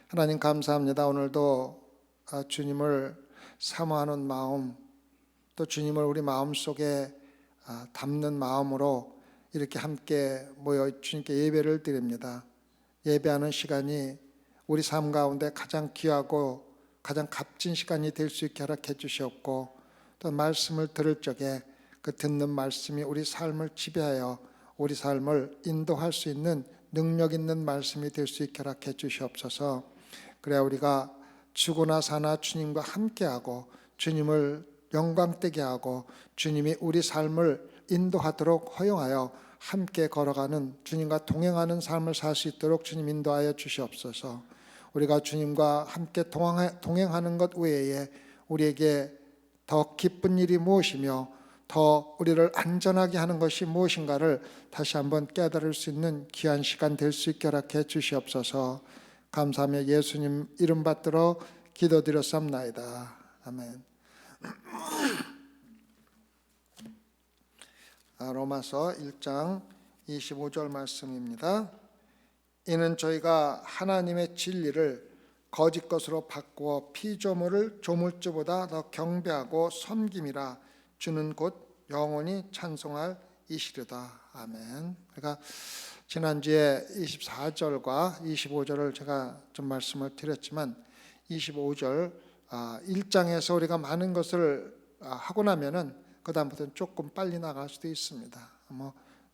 하나님 감사합니다. 오늘도 주님을 사모하는 마음, 또 주님을 우리 마음속에 담는 마음으로 이렇게 함께 모여 주님께 예배를 드립니다. 예배하는 시간이 우리 삶 가운데 가장 귀하고 가장 값진 시간이 될 수 있게 허락해 주시옵고, 또 말씀을 들을 적에 그 듣는 말씀이 우리 삶을 지배하여 우리 삶을 인도할 수 있는 능력 있는 말씀이 될 수 있게 허락해 주시옵소서. 그래야 우리가 죽으나 사나 주님과 함께하고 주님을 영광되게 하고 주님이 우리 삶을 인도하도록 허용하여 함께 걸어가는, 주님과 동행하는 삶을 살 수 있도록 주님 인도하여 주시옵소서. 우리가 주님과 함께 동행하는 것 외에 우리에게 더 기쁜 일이 무엇이며 더 우리를 안전하게 하는 것이 무엇인가를 다시 한번 깨달을 수 있는 귀한 시간 될 수 있게 허락해 주시옵소서. 감사하며 예수님 이름 받들어 기도드렸사옵나이다. 아멘. 로마서 1장 25절 말씀입니다. 이는 저희가 하나님의 진리를 거짓 것으로 바꾸어 피조물을 조물주보다 더 경배하고 섬김이라. 주는 곧 영원히 찬송할 이시르다. 아멘. 그러니까 지난주에 24절과 25절을 제가 좀 말씀을 드렸지만, 25절 1장에서 우리가 많은 것을 하고 나면은 그 다음부터는 조금 빨리 나갈 수도 있습니다.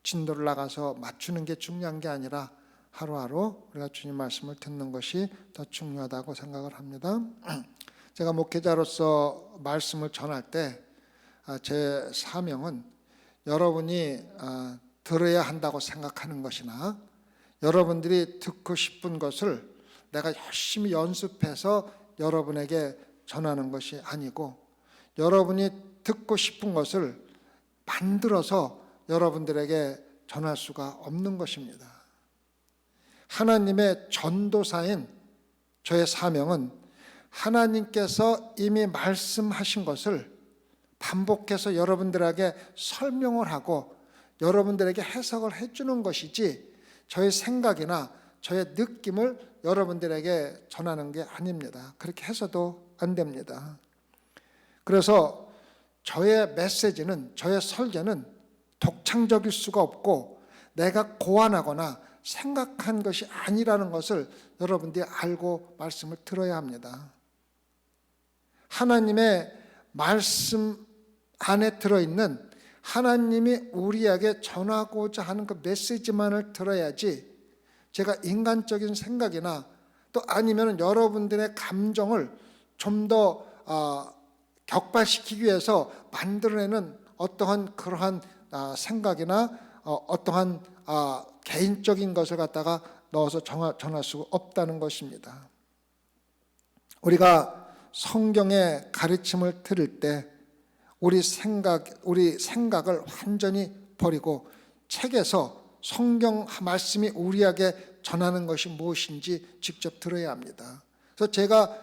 진도를 나가서 맞추는 게 중요한 게 아니라 하루하루 우리가 주님 말씀을 듣는 것이 더 중요하다고 생각을 합니다. 제가 목회자로서 말씀을 전할 때 제 사명은 여러분이 들어야 한다고 생각하는 것이나 여러분들이 듣고 싶은 것을 내가 열심히 연습해서 여러분에게 전하는 것이 아니고, 여러분이 듣고 싶은 것을 만들어서 여러분들에게 전할 수가 없는 것입니다. 하나님의 전도사인 저의 사명은 하나님께서 이미 말씀하신 것을 반복해서 여러분들에게 설명을 하고 여러분들에게 해석을 해주는 것이지, 저의 생각이나 저의 느낌을 여러분들에게 전하는 게 아닙니다. 그렇게 해서도 안 됩니다. 그래서 저의 메시지는, 저의 설교는 독창적일 수가 없고 내가 고안하거나 생각한 것이 아니라는 것을 여러분들이 알고 말씀을 들어야 합니다. 하나님의 말씀 안에 들어있는 하나님이 우리에게 전하고자 하는 그 메시지만을 들어야지, 제가 인간적인 생각이나 또 아니면 여러분들의 감정을 좀 더 격발시키기 위해서 만들어내는 어떠한 그러한 생각이나 어떠한 개인적인 것을 갖다가 넣어서 전할 수 없다는 것입니다. 우리가 성경의 가르침을 들을 때 우리 생각을 완전히 버리고 책에서 성경 말씀이 우리에게 전하는 것이 무엇인지 직접 들어야 합니다. 그래서 제가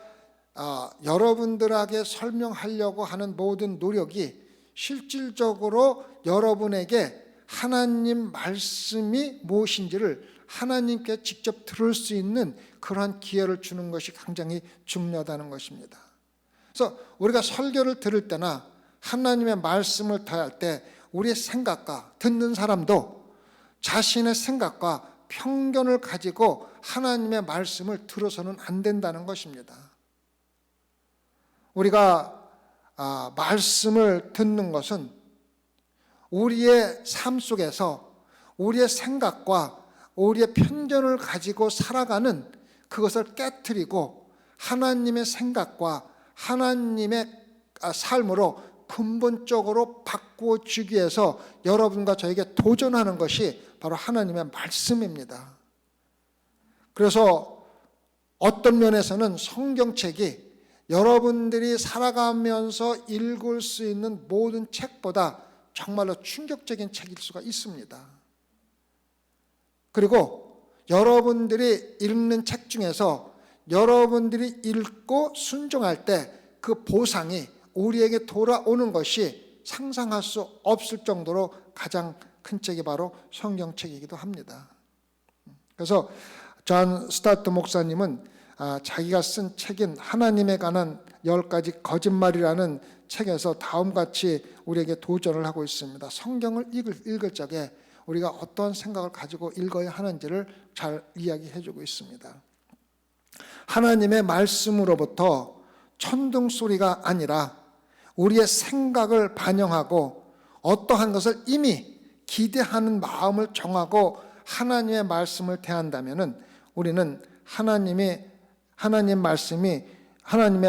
여러분들에게 설명하려고 하는 모든 노력이 실질적으로 여러분에게 하나님 말씀이 무엇인지를 하나님께 직접 들을 수 있는 그러한 기회를 주는 것이 굉장히 중요하다는 것입니다. 그래서 우리가 설교를 들을 때나 하나님의 말씀을 더할 때 우리의 생각과 듣는 사람도 자신의 생각과 편견을 가지고 하나님의 말씀을 들어서는 안 된다는 것입니다. 우리가 말씀을 듣는 것은 우리의 삶 속에서 우리의 생각과 우리의 편견을 가지고 살아가는 그것을 깨트리고 하나님의 생각과 하나님의 삶으로 근본적으로 바꾸어 주기 위해서 여러분과 저에게 도전하는 것이 바로 하나님의 말씀입니다. 그래서 어떤 면에서는 성경책이 여러분들이 살아가면서 읽을 수 있는 모든 책보다 정말로 충격적인 책일 수가 있습니다. 그리고 여러분들이 읽는 책 중에서 여러분들이 읽고 순종할 때 그 보상이 우리에게 돌아오는 것이 상상할 수 없을 정도로 가장 큰 책이 바로 성경책이기도 합니다. 그래서 존 스타트 목사님은 자기가 쓴 책인 하나님에 관한 10가지 거짓말이라는 책에서 다음같이 우리에게 도전을 하고 있습니다. 성경을 읽을 적에 우리가 어떤 생각을 가지고 읽어야 하는지를 잘 이야기해주고 있습니다. 하나님의 말씀으로부터 천둥 소리가 아니라 우리의 생각을 반영하고 어떠한 것을 이미 기대하는 마음을 정하고 하나님의 말씀을 대한다면은 우리는 하나님의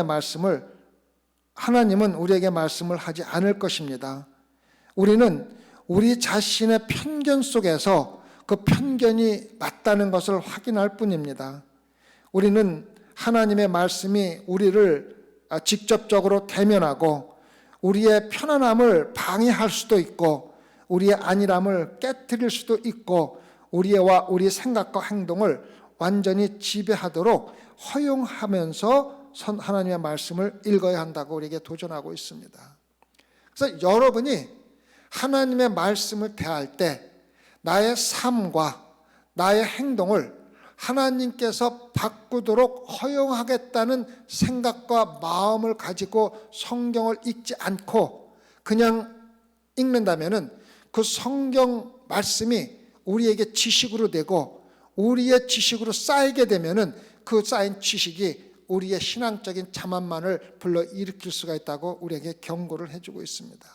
말씀을 하나님은 우리에게 말씀을 하지 않을 것입니다. 우리는 우리 자신의 편견 속에서 그 편견이 맞다는 것을 확인할 뿐입니다. 우리는 하나님의 말씀이 우리를 직접적으로 대면하고 우리의 편안함을 방해할 수도 있고 우리의 안일함을 깨트릴 수도 있고 우리 생각과 행동을 완전히 지배하도록 허용하면서 하나님의 말씀을 읽어야 한다고 우리에게 도전하고 있습니다. 그래서 여러분이 하나님의 말씀을 대할 때 나의 삶과 나의 행동을 하나님께서 바꾸도록 허용하겠다는 생각과 마음을 가지고 성경을 읽지 않고 그냥 읽는다면은 그 성경 말씀이 우리에게 지식으로 되고 우리의 지식으로 쌓이게 되면은 그 쌓인 지식이 우리의 신앙적인 자만만을 불러일으킬 수가 있다고 우리에게 경고를 해주고 있습니다.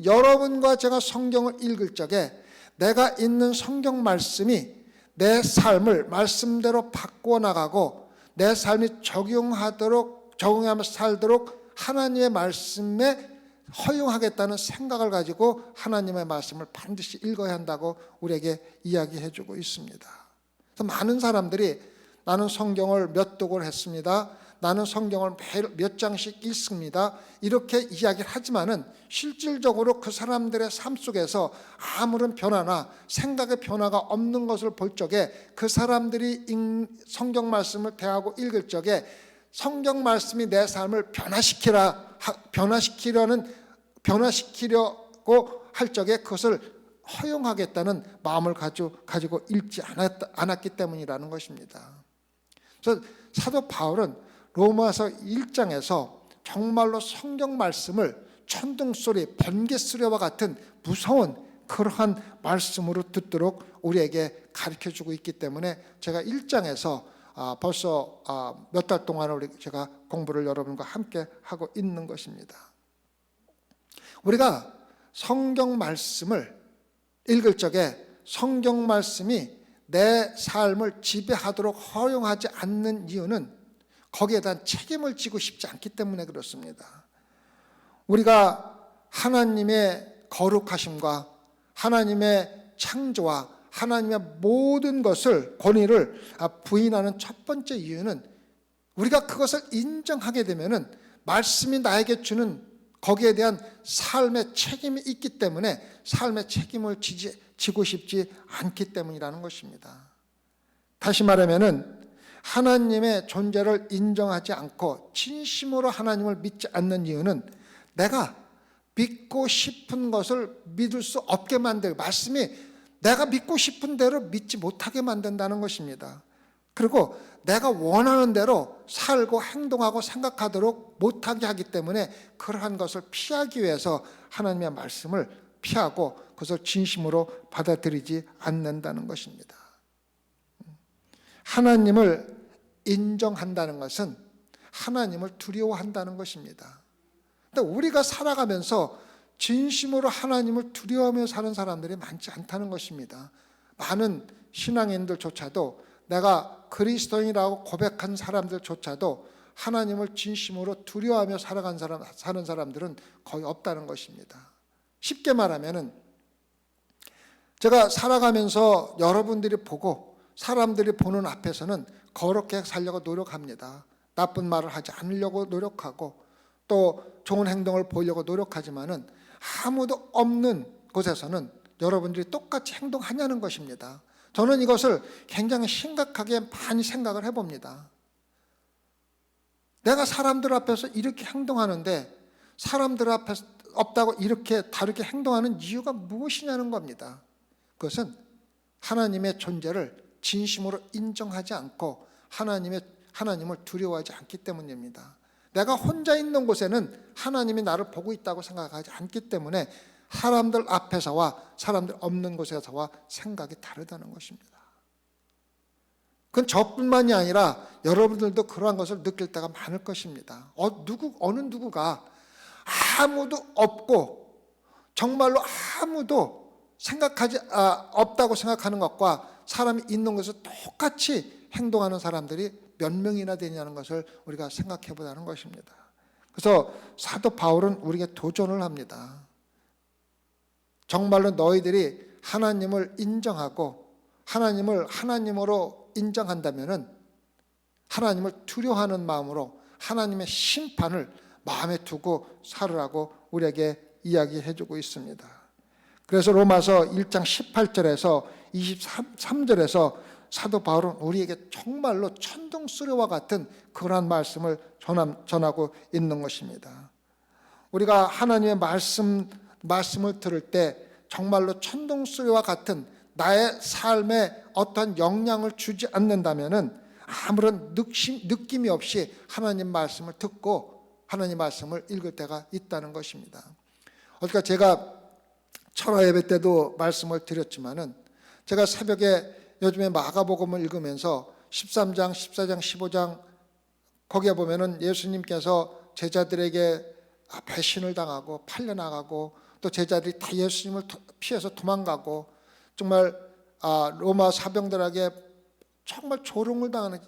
여러분과 제가 성경을 읽을 적에 내가 읽는 성경 말씀이 내 삶을 말씀대로 바꾸어 나가고 내 삶이 적용하며 살도록 하나님의 말씀에 허용하겠다는 생각을 가지고 하나님의 말씀을 반드시 읽어야 한다고 우리에게 이야기해 주고 있습니다. 그래서 많은 사람들이 나는 성경을 몇 독을 했습니다. 나는 성경을 매일 몇 장씩 읽습니다. 이렇게 이야기를 하지만은 실질적으로 그 사람들의 삶 속에서 아무런 변화나 생각의 변화가 없는 것을 볼 적에 그 사람들이 성경 말씀을 대하고 읽을 적에 성경 말씀이 내 삶을 변화시키려고 할 적에 그것을 허용하겠다는 마음을 가지고 읽지 않았기 때문이라는 것입니다. 그래서 사도 바울은 로마서 1장에서 정말로 성경 말씀을 천둥소리, 번개소리와 같은 무서운 그러한 말씀으로 듣도록 우리에게 가르쳐주고 있기 때문에 제가 1장에서 벌써 몇 달 동안 제가 공부를 여러분과 함께 하고 있는 것입니다. 우리가 성경 말씀을 읽을 적에 성경 말씀이 내 삶을 지배하도록 허용하지 않는 이유는 거기에 대한 책임을 지고 싶지 않기 때문에 그렇습니다. 우리가 하나님의 거룩하심과 하나님의 창조와 하나님의 모든 권위를 부인하는 첫 번째 이유는 우리가 그것을 인정하게 되면은 말씀이 나에게 주는 거기에 대한 삶의 책임이 있기 때문에 삶의 책임을 지고 싶지 않기 때문이라는 것입니다. 다시 말하면은 하나님의 존재를 인정하지 않고 진심으로 하나님을 믿지 않는 이유는 내가 믿고 싶은 것을 믿을 수 없게 만들고 말씀이 내가 믿고 싶은 대로 믿지 못하게 만든다는 것입니다. 그리고 내가 원하는 대로 살고 행동하고 생각하도록 못하게 하기 때문에 그러한 것을 피하기 위해서 하나님의 말씀을 피하고 그것을 진심으로 받아들이지 않는다는 것입니다. 하나님을 인정한다는 것은 하나님을 두려워한다는 것입니다. 근데 우리가 살아가면서 진심으로 하나님을 두려워하며 사는 사람들이 많지 않다는 것입니다. 많은 신앙인들조차도 내가 그리스도인이라고 고백한 사람들조차도 하나님을 진심으로 두려워하며 사는 사람들은 거의 없다는 것입니다. 쉽게 말하면은 제가 살아가면서 여러분들이 보고 사람들이 보는 앞에서는 거룩하게 살려고 노력합니다. 나쁜 말을 하지 않으려고 노력하고 또 좋은 행동을 보이려고 노력하지만은 아무도 없는 곳에서는 여러분들이 똑같이 행동하냐는 것입니다. 저는 이것을 굉장히 심각하게 많이 생각을 해봅니다. 내가 사람들 앞에서 이렇게 행동하는데 사람들 앞에서 없다고 이렇게 다르게 행동하는 이유가 무엇이냐는 겁니다. 그것은 하나님의 존재를 진심으로 인정하지 않고 하나님을 두려워하지 않기 때문입니다. 내가 혼자 있는 곳에는 하나님이 나를 보고 있다고 생각하지 않기 때문에 사람들 앞에서와 사람들 없는 곳에서와 생각이 다르다는 것입니다. 그건 저뿐만이 아니라 여러분들도 그러한 것을 느낄 때가 많을 것입니다. 어느 누구가 아무도 없고 정말로 아무도 없다고 생각하는 것과 사람이 있는 것을 똑같이 행동하는 사람들이 몇 명이나 되냐는 것을 우리가 생각해 보자는 것입니다. 그래서 사도 바울은 우리에게 도전을 합니다. 정말로 너희들이 하나님을 인정하고 하나님을 하나님으로 인정한다면은 하나님을 두려워하는 마음으로 하나님의 심판을 마음에 두고 살으라고 우리에게 이야기해 주고 있습니다. 그래서 로마서 1장 18절에서 23절에서 사도 바울은 우리에게 정말로 천둥소리와 같은 그러한 말씀을 전하고 있는 것입니다. 우리가 하나님의 말씀을 들을 때 정말로 천둥소리와 같은 나의 삶에 어떠한 영향을 주지 않는다면은 아무런 느낌이 없이 하나님 말씀을 듣고 하나님 말씀을 읽을 때가 있다는 것입니다. 그러니까 제가 철화 예배 때도 말씀을 드렸지만은 제가 새벽에 요즘에 마가복음을 읽으면서 13장, 14장, 15장 거기에 보면은 예수님께서 제자들에게 배신을 당하고 팔려나가고 또 제자들이 다 예수님을 피해서 도망가고 정말 로마 사병들에게 정말 조롱을 당하는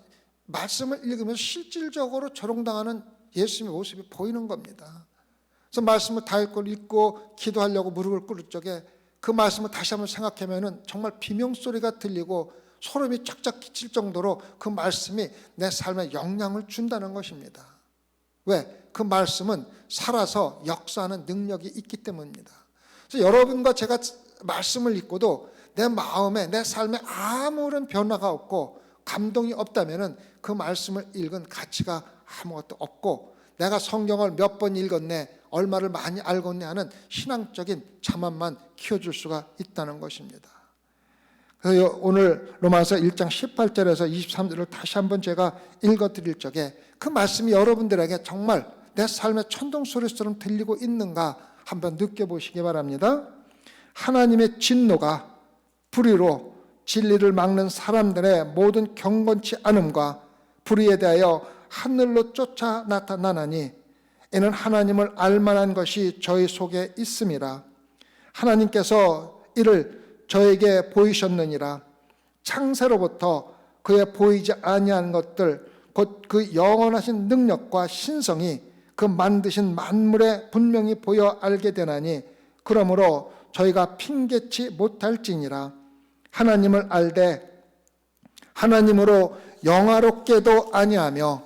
말씀을 읽으면서 실질적으로 조롱당하는 예수님의 모습이 보이는 겁니다. 그래서 말씀을 다 읽고 기도하려고 무릎을 꿇을 적에 그 말씀을 다시 한번 생각하면은 정말 비명소리가 들리고 소름이 쫙쫙 끼칠 정도로 그 말씀이 내 삶에 영향을 준다는 것입니다. 왜? 그 말씀은 살아서 역사하는 능력이 있기 때문입니다. 그래서 여러분과 제가 말씀을 읽고도 내 마음에 내 삶에 아무런 변화가 없고 감동이 없다면은 그 말씀을 읽은 가치가 아무것도 없고 내가 성경을 몇 번 읽었네 얼마를 많이 알겠네 하는 신앙적인 자만만 키워줄 수가 있다는 것입니다. 그래서 오늘 로마서 1장 18절에서 23절을 다시 한번 제가 읽어드릴 적에 그 말씀이 여러분들에게 정말 내 삶의 천둥소리처럼 들리고 있는가 한번 느껴보시기 바랍니다. 하나님의 진노가 불의로 진리를 막는 사람들의 모든 경건치 않음과 불의에 대하여 하늘로 쫓아 나타나나니 이는 하나님을 알만한 것이 저희 속에 있음이라. 하나님께서 이를 저에게 보이셨느니라. 창세로부터 그의 보이지 아니한 것들 곧 그 영원하신 능력과 신성이 그 만드신 만물에 분명히 보여 알게 되나니 그러므로 저희가 핑계치 못할지니라. 하나님을 알되 하나님으로 영화롭게도 아니하며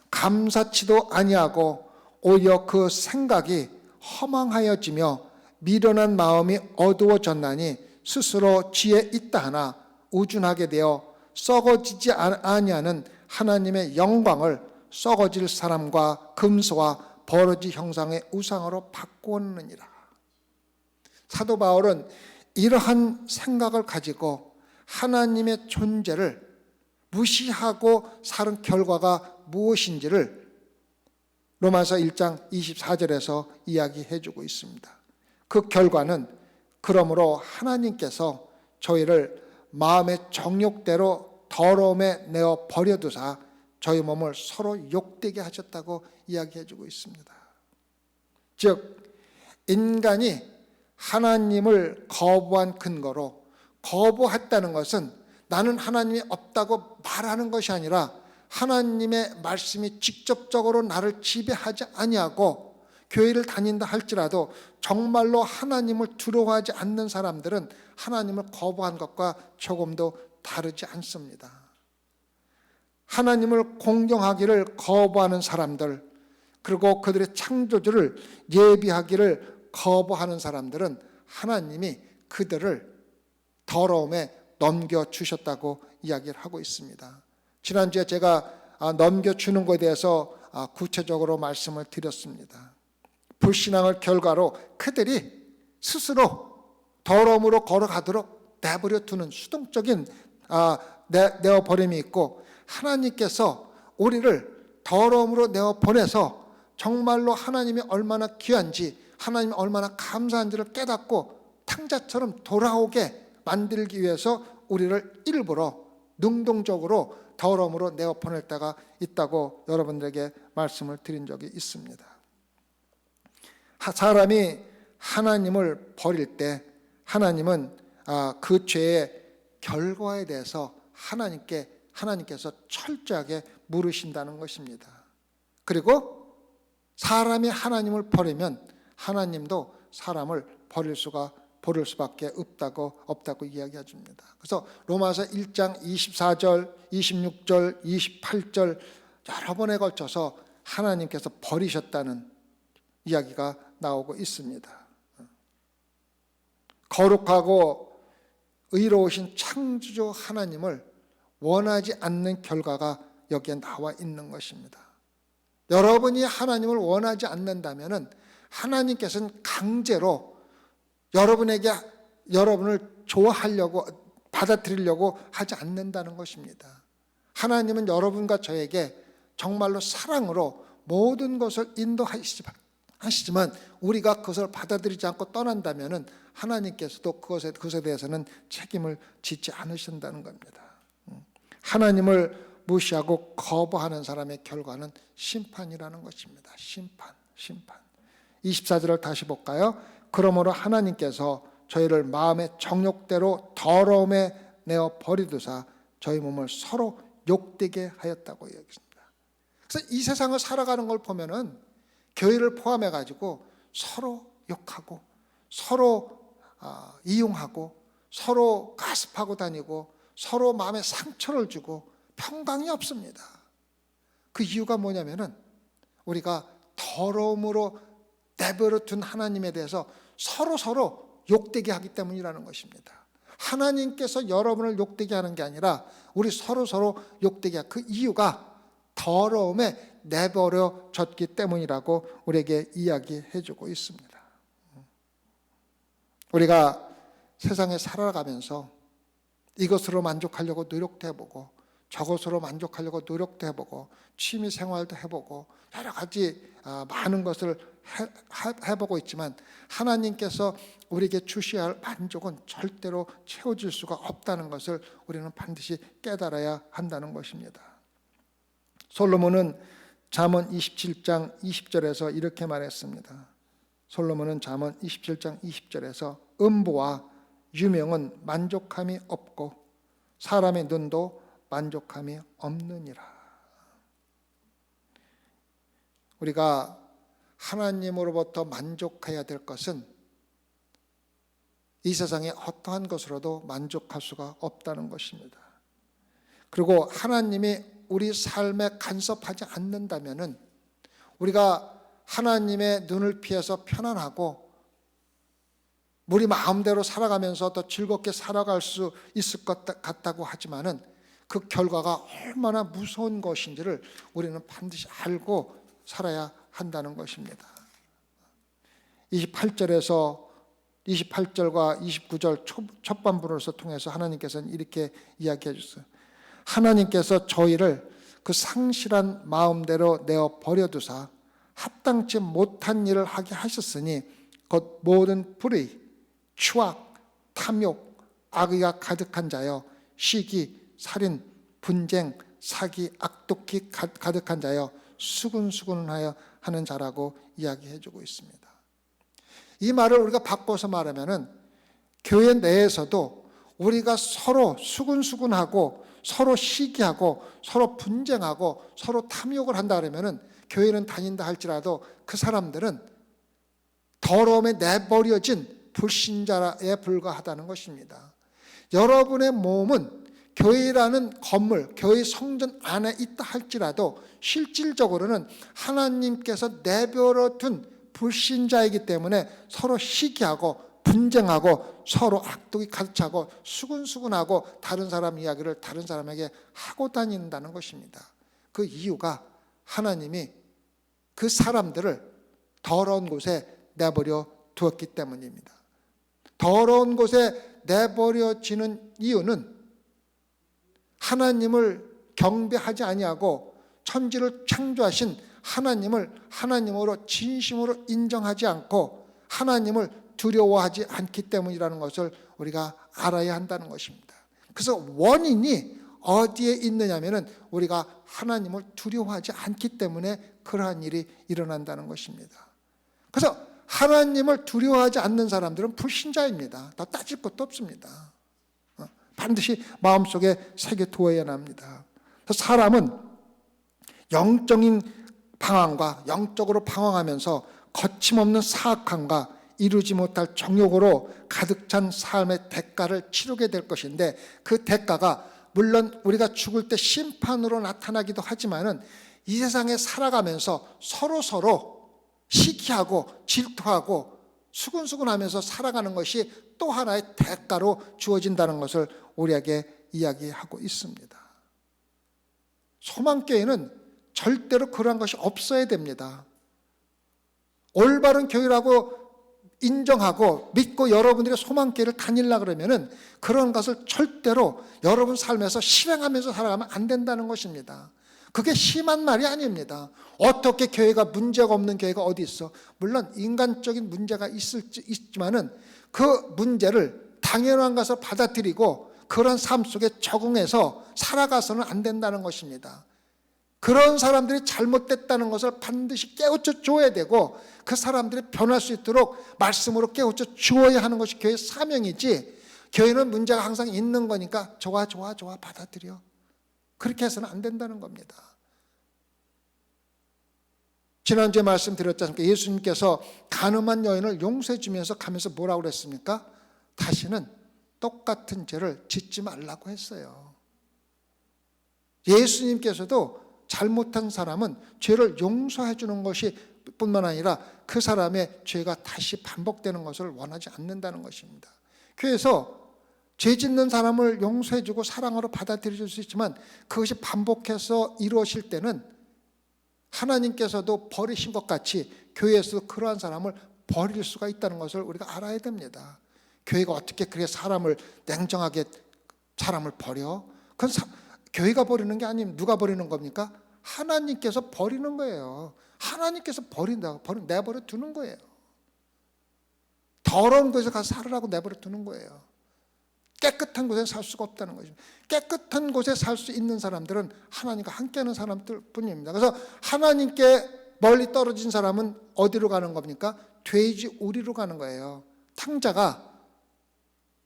감사치도 아니하고 오히려 그 생각이 허망하여지며 미련한 마음이 어두워졌나니 스스로 지혜 있다 하나 우준하게 되어 썩어지지 아니하는 하나님의 영광을 썩어질 사람과 금수와 버러지 형상의 우상으로 바꾸었느니라. 사도 바울은 이러한 생각을 가지고 하나님의 존재를 무시하고 사는 결과가 무엇인지를 로마서 1장 24절에서 이야기해 주고 있습니다. 그 결과는 그러므로 하나님께서 저희를 마음의 정욕대로 더러움에 내어 버려두사 저희 몸을 서로 욕되게 하셨다고 이야기해 주고 있습니다. 즉 인간이 하나님을 거부한 근거로 거부했다는 것은 나는 하나님이 없다고 말하는 것이 아니라 하나님의 말씀이 직접적으로 나를 지배하지 아니하고 교회를 다닌다 할지라도 정말로 하나님을 두려워하지 않는 사람들은 하나님을 거부한 것과 조금도 다르지 않습니다. 하나님을 공경하기를 거부하는 사람들 그리고 그들의 창조주를 예비하기를 거부하는 사람들은 하나님이 그들을 더러움에 넘겨주셨다고 이야기를 하고 있습니다. 지난주에 제가 넘겨주는 것에 대해서 구체적으로 말씀을 드렸습니다. 불신앙의 결과로 그들이 스스로 더러움으로 걸어가도록 내버려 두는 수동적인 내어버림이 있고 하나님께서 우리를 더러움으로 내어 보내서 정말로 하나님이 얼마나 귀한지, 하나님이 얼마나 감사한지를 깨닫고 탕자처럼 돌아오게 만들기 위해서 우리를 일부러 능동적으로 더러움으로 내어 보낼 때가 있다고 여러분들에게 말씀을 드린 적이 있습니다. 사람이 하나님을 버릴 때 하나님은 그 죄의 결과에 대해서 하나님께서 철저하게 물으신다는 것입니다. 그리고 사람이 하나님을 버리면 하나님도 사람을 버릴 수밖에 없다고 이야기해 줍니다. 그래서 로마서 1장 24절, 26절, 28절 여러 번에 걸쳐서 하나님께서 버리셨다는 이야기가 나오고 있습니다. 거룩하고 의로우신 창조주 하나님을 원하지 않는 결과가 여기에 나와 있는 것입니다. 여러분이 하나님을 원하지 않는다면 하나님께서는 강제로 여러분을 좋아하려고 받아들이려고 하지 않는다는 것입니다. 하나님은 여러분과 저에게 정말로 사랑으로 모든 것을 인도하시지만 우리가 그것을 받아들이지 않고 떠난다면 하나님께서도 그것에 대해서는 책임을 짓지 않으신다는 겁니다. 하나님을 무시하고 거부하는 사람의 결과는 심판이라는 것입니다. 심판. 24절을 다시 볼까요? 그러므로 하나님께서 저희를 마음의 정욕대로 더러움에 내어 버리두사 저희 몸을 서로 욕되게 하였다고 얘기했습니다. 그래서 이 세상을 살아가는 걸 보면은 교회를 포함해 가지고 서로 욕하고 서로 이용하고 서로 가습하고 다니고 서로 마음에 상처를 주고 평강이 없습니다. 그 이유가 뭐냐면은 우리가 더러움으로 내버려 둔 하나님에 대해서 서로 욕되게 하기 때문이라는 것입니다. 하나님께서 여러분을 욕되게 하는 게 아니라 우리 서로 욕되게 하는 그 이유가 더러움에 내버려졌기 때문이라고 우리에게 이야기해 주고 있습니다. 우리가 세상에 살아가면서 이것으로 만족하려고 노력도 해보고 저것으로 만족하려고 노력도 해보고 취미 생활도 해보고 여러 가지 많은 것을 해보고 있지만 하나님께서 우리에게 주셔야 할 만족은 절대로 채워질 수가 없다는 것을 우리는 반드시 깨달아야 한다는 것입니다. 솔로몬은 잠언 27장 20절에서 이렇게 말했습니다. 솔로몬은 잠언 27장 20절에서 음보와 유명은 만족함이 없고 사람의 눈도 만족함이 없느니라. 우리가 하나님으로부터 만족해야 될 것은 이 세상의 어떠한 것으로도 만족할 수가 없다는 것입니다. 그리고 하나님이 우리 삶에 간섭하지 않는다면은 우리가 하나님의 눈을 피해서 편안하고 우리 마음대로 살아가면서 더 즐겁게 살아갈 수 있을 것 같다고 하지만은 그 결과가 얼마나 무서운 것인지를 우리는 반드시 알고 살아야 한다는 것입니다. 28절과 29절 첫반부를 통해서 하나님께서는 이렇게 이야기해 주셨어요. 하나님께서 저희를 그 상실한 마음대로 내어 버려두사 합당치 못한 일을 하게 하셨으니 곧 모든 불의, 추악, 탐욕, 악의가 가득한 자여 시기, 살인, 분쟁, 사기, 악독히 가득한 자여 수군수군하여 하는 자라고 이야기해 주고 있습니다. 이 말을 우리가 바꿔서 말하면은 교회 내에서도 우리가 서로 수군수군하고 서로 시기하고 서로 분쟁하고 서로 탐욕을 한다 그러면은 교회는 다닌다 할지라도 그 사람들은 더러움에 내버려진 불신자에 불과하다는 것입니다. 여러분의 몸은 교회라는 건물, 교회 성전 안에 있다 할지라도 실질적으로는 하나님께서 내버려둔 불신자이기 때문에 서로 시기하고 분쟁하고 서로 악독이 가득 차고 수군수군하고 다른 사람 이야기를 다른 사람에게 하고 다닌다는 것입니다. 그 이유가 하나님이 그 사람들을 더러운 곳에 내버려 두었기 때문입니다. 더러운 곳에 내버려지는 이유는 하나님을 경배하지 아니하고 천지를 창조하신 하나님을 하나님으로 진심으로 인정하지 않고 하나님을 두려워하지 않기 때문이라는 것을 우리가 알아야 한다는 것입니다. 그래서 원인이 어디에 있느냐면은 우리가 하나님을 두려워하지 않기 때문에 그러한 일이 일어난다는 것입니다. 그래서 하나님을 두려워하지 않는 사람들은 불신자입니다. 더 따질 것도 없습니다. 반드시 마음속에 새겨두어야 합니다. 그래서 사람은 영적인 방황과 영적으로 방황하면서 거침없는 사악함과 이루지 못할 정욕으로 가득 찬 삶의 대가를 치르게 될 것인데, 그 대가가 물론 우리가 죽을 때 심판으로 나타나기도 하지만은 이 세상에 살아가면서 서로 시기하고 질투하고 수근수근하면서 살아가는 것이 또 하나의 대가로 주어진다는 것을 우리에게 이야기하고 있습니다. 소망교회는 절대로 그러한 것이 없어야 됩니다. 올바른 교회라고 인정하고 믿고 여러분들이 소망교회를 다니려고 그러면은 그런 것을 절대로 여러분 삶에서 실행하면서 살아가면 안 된다는 것입니다. 그게 심한 말이 아닙니다. 어떻게 교회가 문제가 없는 교회가 어디 있어? 물론 인간적인 문제가 있지만은 그 문제를 당연한 것을 받아들이고 그런 삶 속에 적응해서 살아가서는 안 된다는 것입니다. 그런 사람들이 잘못됐다는 것을 반드시 깨우쳐 줘야 되고 그 사람들이 변할 수 있도록 말씀으로 깨우쳐 주어야 하는 것이 교회의 사명이지, 교회는 문제가 항상 있는 거니까 좋아 받아들여, 그렇게 해서는 안 된다는 겁니다. 지난주에 말씀드렸지 않습니까? 예수님께서 가늠한 여인을 용서해 주면서 가면서 뭐라고 그랬습니까? 다시는 똑같은 죄를 짓지 말라고 했어요. 예수님께서도 잘못한 사람은 죄를 용서해 주는 것이 뿐만 아니라 그 사람의 죄가 다시 반복되는 것을 원하지 않는다는 것입니다. 교회에서 죄 짓는 사람을 용서해 주고 사랑으로 받아들여 줄 수 있지만 그것이 반복해서 이루어질 때는 하나님께서도 버리신 것 같이 교회에서도 그러한 사람을 버릴 수가 있다는 것을 우리가 알아야 됩니다. 교회가 어떻게 그렇게 사람을 냉정하게 사람을 버려? 그건 교회가 버리는 게 아니면 누가 버리는 겁니까? 하나님께서 버리는 거예요. 하나님께서 내버려 두는 거예요. 더러운 곳에 가서 살으라고 내버려 두는 거예요. 깨끗한 곳에 살 수가 없다는 것입니다. 깨끗한 곳에 살 수 있는 사람들은 하나님과 함께하는 사람들 뿐입니다. 그래서 하나님께 멀리 떨어진 사람은 어디로 가는 겁니까? 돼지 우리로 가는 거예요. 탕자가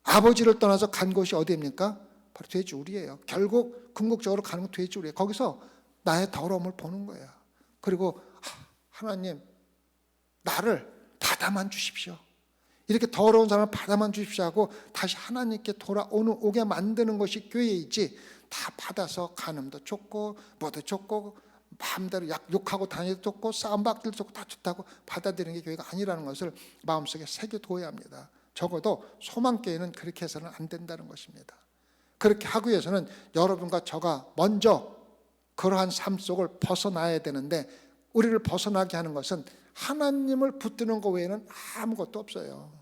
아버지를 떠나서 간 곳이 어디입니까? 바로 돼지 우리예요. 결국 궁극적으로 가는 건 돼지 우리예요. 거기서 나의 더러움을 보는 거예요. 그리고 하나님, 나를 받아만 주십시오. 이렇게 더러운 사람을 받아만 주십시오 하고 다시 하나님께 오게 만드는 것이 교회이지, 다 받아서 간음도 좋고 뭐도 좋고 마음대로 욕하고 다니도 좋고 싸움박들도 좋고 다 좋다고 받아들이는 게 교회가 아니라는 것을 마음속에 새겨둬야 합니다. 적어도 소망교회는 그렇게 해서는 안 된다는 것입니다. 그렇게 하기 위해서는 여러분과 저가 먼저 그러한 삶 속을 벗어나야 되는데, 우리를 벗어나게 하는 것은 하나님을 붙드는 것 외에는 아무것도 없어요.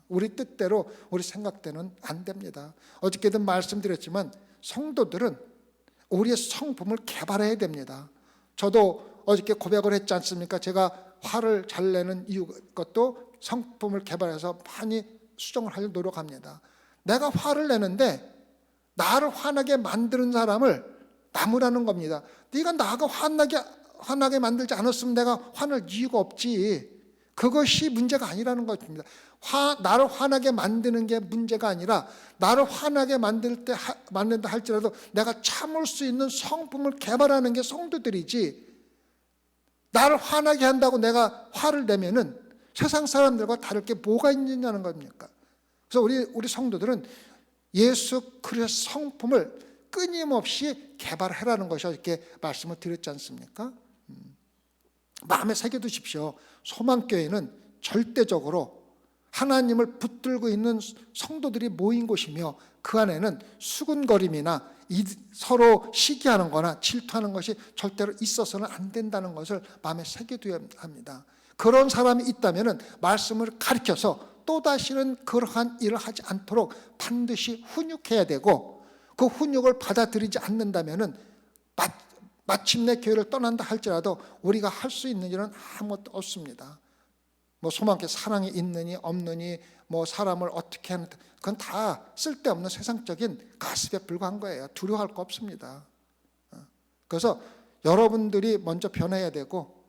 우리 뜻대로 우리 생각대로는 안 됩니다. 어저께도 말씀드렸지만 성도들은 우리의 성품을 개발해야 됩니다. 저도 어저께 고백을 했지 않습니까? 제가 화를 잘 내는 것도 성품을 개발해서 많이 수정을 하려고 노력합니다. 내가 화를 내는데 나를 화나게 만드는 사람을 나무라는 겁니다. 네가 나가 화나게 만들지 않았으면 내가 화낼 이유가 없지. 그것이 문제가 아니라는 것입니다. 나를 화나게 만드는 게 문제가 아니라 나를 화나게 만든다 할지라도 내가 참을 수 있는 성품을 개발하는 게 성도들이지, 나를 화나게 한다고 내가 화를 내면은 세상 사람들과 다를 게 뭐가 있느냐는 겁니까? 그래서 우리 성도들은 예수 그리스도의 성품을 끊임없이 개발해라는 것이 이렇게 말씀을 드렸지 않습니까? 마음에 새겨두십시오. 소망교회는 절대적으로 하나님을 붙들고 있는 성도들이 모인 곳이며 그 안에는 수군거림이나 서로 시기하는 거나 질투하는 것이 절대로 있어서는 안 된다는 것을 마음에 새겨둬야 합니다. 그런 사람이 있다면 말씀을 가르쳐서 또다시는 그러한 일을 하지 않도록 반드시 훈육해야 되고, 그 훈육을 받아들이지 않는다면 마침내 교회를 떠난다 할지라도 우리가 할 수 있는 일은 아무것도 없습니다. 뭐 소망께 사랑이 있느니 없느니 뭐 사람을 어떻게 하는, 그건 다 쓸데없는 세상적인 가십에 불과한 거예요. 두려워할 거 없습니다. 그래서 여러분들이 먼저 변해야 되고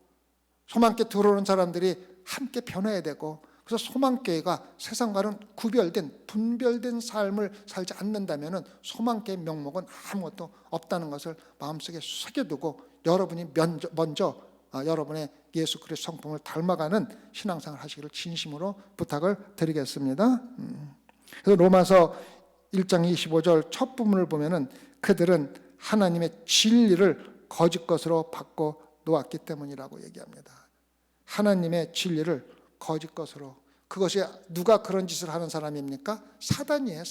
소망께 들어오는 사람들이 함께 변해야 되고, 그래서 소망교회가 세상과는 구별된 분별된 삶을 살지 않는다면 소망교회 명목은 아무것도 없다는 것을 마음속에 새겨두고 여러분이 먼저 여러분의 예수 그리스도 성품을 닮아가는 신앙생활을 하시기를 진심으로 부탁을 드리겠습니다. 그래서 로마서 1장 25절 첫 부분을 보면은 그들은 하나님의 진리를 거짓 것으로 바꿔 놓았기 때문이라고 얘기합니다. 하나님의 진리를 거짓 것으로. 그것이 누가 그런 짓을 하는 사람입니까? 사단이에요.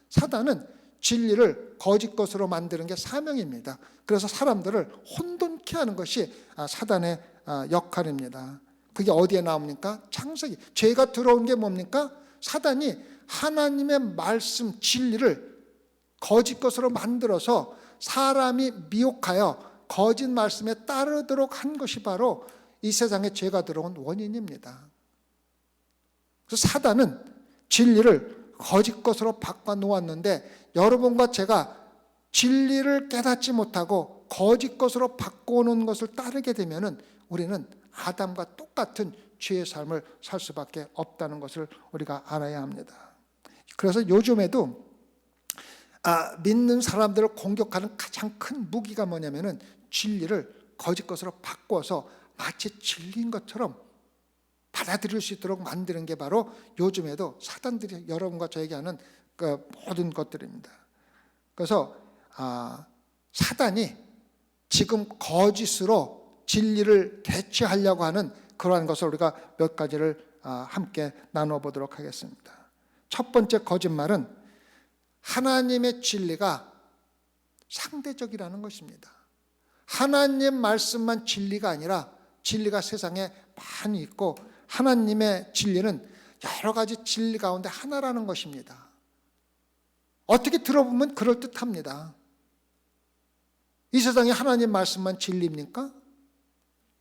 사단은 진리를 거짓 것으로 만드는 게 사명입니다. 그래서 사람들을 혼돈케 하는 것이 사단의 역할입니다. 그게 어디에 나옵니까? 창세기. 죄가 들어온 게 뭡니까? 사단이 하나님의 말씀 진리를 거짓 것으로 만들어서 사람이 미혹하여 거짓 말씀에 따르도록 한 것이 바로 이 세상에 죄가 들어온 원인입니다. 그래서 사단은 진리를 거짓 것으로 바꿔 놓았는데, 여러분과 제가 진리를 깨닫지 못하고 거짓 것으로 바꿔놓은 것을 따르게 되면은 우리는 아담과 똑같은 죄의 삶을 살 수밖에 없다는 것을 우리가 알아야 합니다. 그래서 요즘에도 믿는 사람들을 공격하는 가장 큰 무기가 뭐냐면은 진리를 거짓 것으로 바꿔서 마치 진리인 것처럼 받아들일 수 있도록 만드는 게 바로 요즘에도 사단들이 여러분과 저에게 하는 그 모든 것들입니다. 그래서 사단이 지금 거짓으로 진리를 대체하려고 하는 그러한 것을 우리가 몇 가지를 함께 나눠보도록 하겠습니다. 첫 번째 거짓말은 하나님의 진리가 상대적이라는 것입니다. 하나님 말씀만 진리가 아니라 진리가 세상에 많이 있고 하나님의 진리는 여러 가지 진리 가운데 하나라는 것입니다. 어떻게 들어보면 그럴듯합니다. 이 세상에 하나님 말씀만 진리입니까?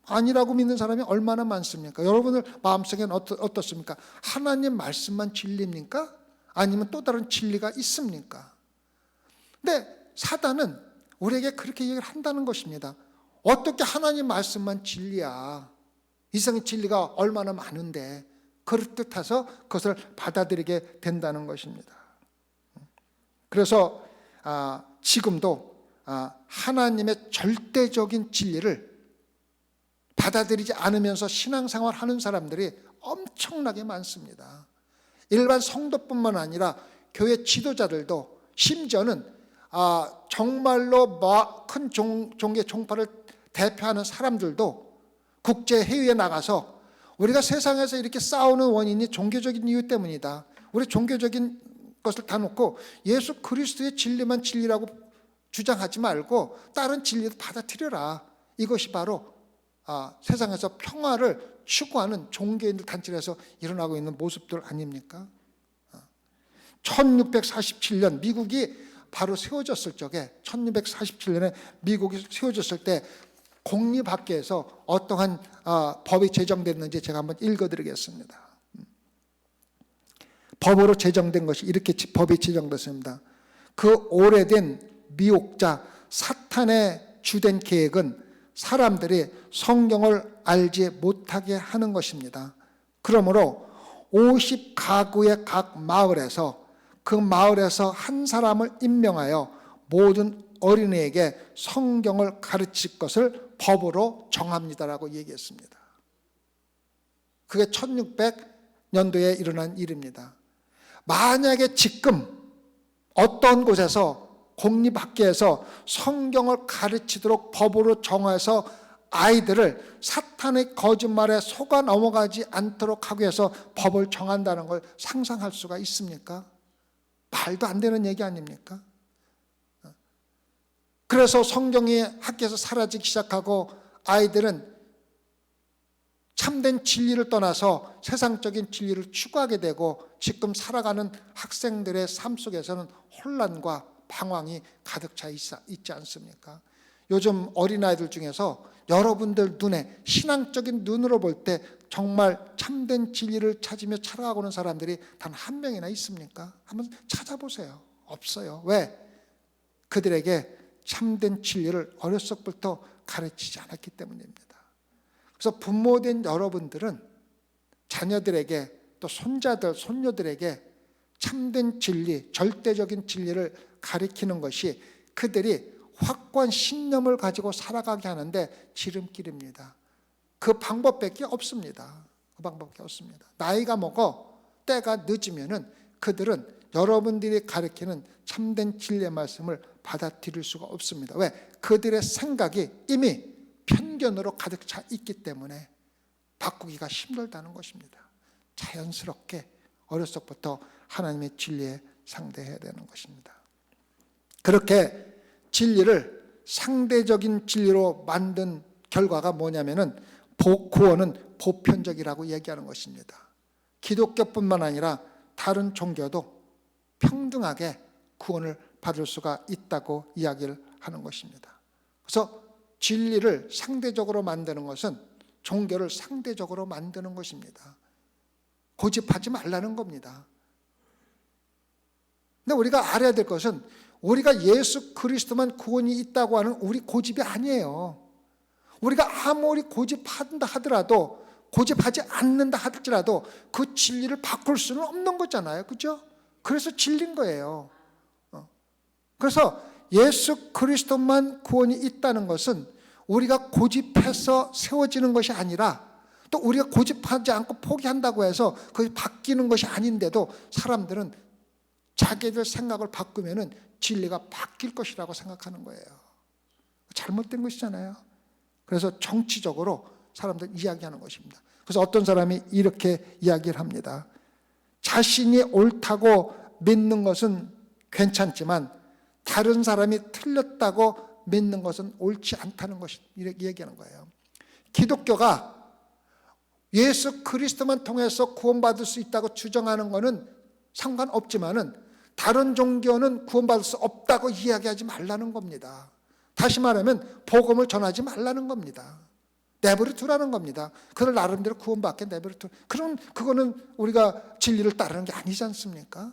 아니라고 믿는 사람이 얼마나 많습니까? 여러분들 마음속에는 어떻습니까? 하나님 말씀만 진리입니까? 아니면 또 다른 진리가 있습니까? 근데 사단은 우리에게 그렇게 얘기를 한다는 것입니다. 어떻게 하나님 말씀만 진리야? 이 세상의 진리가 얼마나 많은데, 그럴듯해서 그것을 받아들이게 된다는 것입니다. 그래서 지금도 하나님의 절대적인 진리를 받아들이지 않으면서 신앙생활 하는 사람들이 엄청나게 많습니다. 일반 성도뿐만 아니라 교회 지도자들도, 심지어는 정말로 큰 종교 종파를 대표하는 사람들도 국제회의에 나가서 우리가 세상에서 이렇게 싸우는 원인이 종교적인 이유 때문이다, 우리 종교적인 것을 다 놓고 예수 그리스도의 진리만 진리라고 주장하지 말고 다른 진리도 받아들여라, 이것이 바로 세상에서 평화를 추구하는 종교인들 단체에서 일어나고 있는 모습들 아닙니까? 1647년 미국이 바로 세워졌을 적에, 1647년에 미국이 세워졌을 때 공립학계에서 어떠한 법이 제정됐는지 제가 한번 읽어드리겠습니다. 법으로 제정된 것이 이렇게 법이 제정됐습니다. 그 오래된 미혹자 사탄의 주된 계획은 사람들이 성경을 알지 못하게 하는 것입니다. 그러므로 50가구의 각 마을에서 그 마을에서 한 사람을 임명하여 모든 어린이에게 성경을 가르칠 것을 법으로 정합니다라고 얘기했습니다. 그게 1600년도에 일어난 일입니다. 만약에 지금 어떤 곳에서 공립학교에서 성경을 가르치도록 법으로 정해서 아이들을 사탄의 거짓말에 속아 넘어가지 않도록 하기 위해서 법을 정한다는 걸 상상할 수가 있습니까? 말도 안 되는 얘기 아닙니까? 그래서 성경이 학교에서 사라지기 시작하고 아이들은 참된 진리를 떠나서 세상적인 진리를 추구하게 되고, 지금 살아가는 학생들의 삶 속에서는 혼란과 방황이 가득 차 있지 않습니까? 요즘 어린아이들 중에서 여러분들 눈에, 신앙적인 눈으로 볼 때 정말 참된 진리를 찾으며 살아가고는 사람들이 단 한 명이나 있습니까? 한번 찾아보세요. 없어요. 왜? 그들에게 참된 진리를 어렸을 때부터 가르치지 않았기 때문입니다. 그래서 부모된 여러분들은 자녀들에게, 또 손자들, 손녀들에게 참된 진리, 절대적인 진리를 가르치는 것이 그들이 확고한 신념을 가지고 살아가게 하는데 지름길입니다. 그 방법밖에 없습니다. 그 방법밖에 없습니다. 나이가 먹어 때가 늦으면은 그들은 여러분들이 가르치는 참된 진리의 말씀을 받아들일 수가 없습니다. 왜? 그들의 생각이 이미 편견으로 가득 차 있기 때문에 바꾸기가 힘들다는 것입니다. 자연스럽게 어렸을 적부터 하나님의 진리에 상대해야 되는 것입니다. 그렇게 진리를 상대적인 진리로 만든 결과가 뭐냐면은 구원은 보편적이라고 얘기하는 것입니다. 기독교뿐만 아니라 다른 종교도 평등하게 구원을 받을 수가 있다고 이야기를 하는 것입니다. 그래서 진리를 상대적으로 만드는 것은 종교를 상대적으로 만드는 것입니다. 고집하지 말라는 겁니다. 근데 우리가 알아야 될 것은 우리가 예수 그리스도만 구원이 있다고 하는 우리 고집이 아니에요. 우리가 아무리 고집한다 하더라도, 고집하지 않는다 할지라도 그 진리를 바꿀 수는 없는 거잖아요. 그죠? 그래서 진리인 거예요. 그래서 예수 그리스도만 구원이 있다는 것은 우리가 고집해서 세워지는 것이 아니라, 또 우리가 고집하지 않고 포기한다고 해서 그게 바뀌는 것이 아닌데도 사람들은 자기들 생각을 바꾸면은 진리가 바뀔 것이라고 생각하는 거예요. 잘못된 것이잖아요. 그래서 정치적으로 사람들 이야기하는 것입니다. 그래서 어떤 사람이 이렇게 이야기를 합니다. 자신이 옳다고 믿는 것은 괜찮지만 다른 사람이 틀렸다고 믿는 것은 옳지 않다는 것이, 이렇게 얘기하는 거예요. 기독교가 예수 그리스도만 통해서 구원받을 수 있다고 주장하는 것은 상관없지만은 다른 종교는 구원받을 수 없다고 이야기하지 말라는 겁니다. 다시 말하면 복음을 전하지 말라는 겁니다. 내버려 두라는 겁니다. 그들 나름대로 구원받게 내버려 두. 그럼 그거는 우리가 진리를 따르는 게 아니지 않습니까?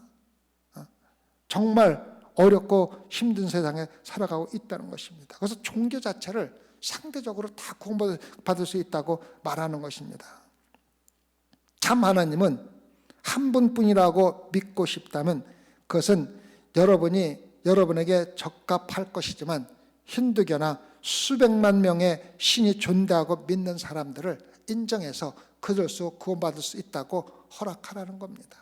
정말 어렵고 힘든 세상에 살아가고 있다는 것입니다. 그래서 종교 자체를 상대적으로 다 구원받을 수 있다고 말하는 것입니다. 참 하나님은 한 분뿐이라고 믿고 싶다면 그것은 여러분에게 적합할 것이지만 힌두교나 수백만 명의 신이 존재하고 믿는 사람들을 인정해서 그들수 구원받을 수 있다고 허락하라는 겁니다.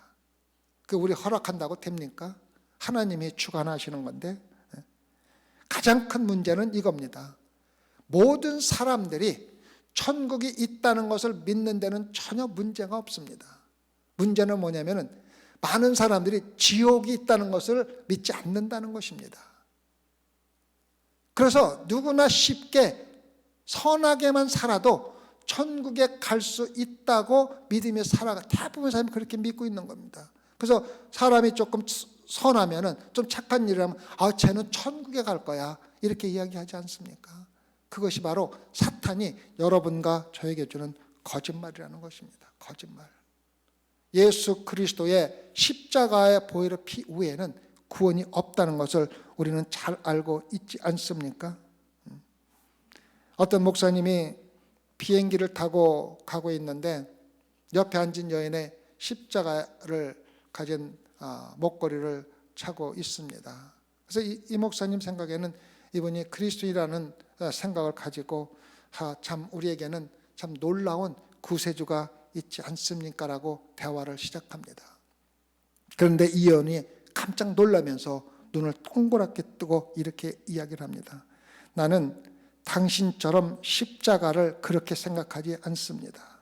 그 우리 허락한다고 됩니까? 하나님이 주관하시는 건데, 가장 큰 문제는 이겁니다. 모든 사람들이 천국이 있다는 것을 믿는 데는 전혀 문제가 없습니다. 문제는 뭐냐면은 많은 사람들이 지옥이 있다는 것을 믿지 않는다는 것입니다. 그래서 누구나 쉽게 선하게만 살아도 천국에 갈 수 있다고 믿으며 살아가, 대부분 사람이 그렇게 믿고 있는 겁니다. 그래서 사람이 조금 선하면은, 좀 착한 일을 하면 쟤는 천국에 갈 거야, 이렇게 이야기하지 않습니까? 그것이 바로 사탄이 여러분과 저에게 주는 거짓말이라는 것입니다. 거짓말. 예수 그리스도의 십자가의 보혈의 피 외에는 구원이 없다는 것을 우리는 잘 알고 있지 않습니까? 어떤 목사님이 비행기를 타고 가고 있는데 옆에 앉은 여인의 십자가를 가진 목걸이를 차고 있습니다. 그래서 이 목사님 생각에는 이분이 그리스도인이라는 생각을 가지고 참 우리에게는 참 놀라운 구세주가 있지 않습니까? 라고 대화를 시작합니다. 그런데 이 여인이 깜짝 놀라면서 눈을 동그랗게 뜨고 이렇게 이야기를 합니다. 나는 당신처럼 십자가를 그렇게 생각하지 않습니다.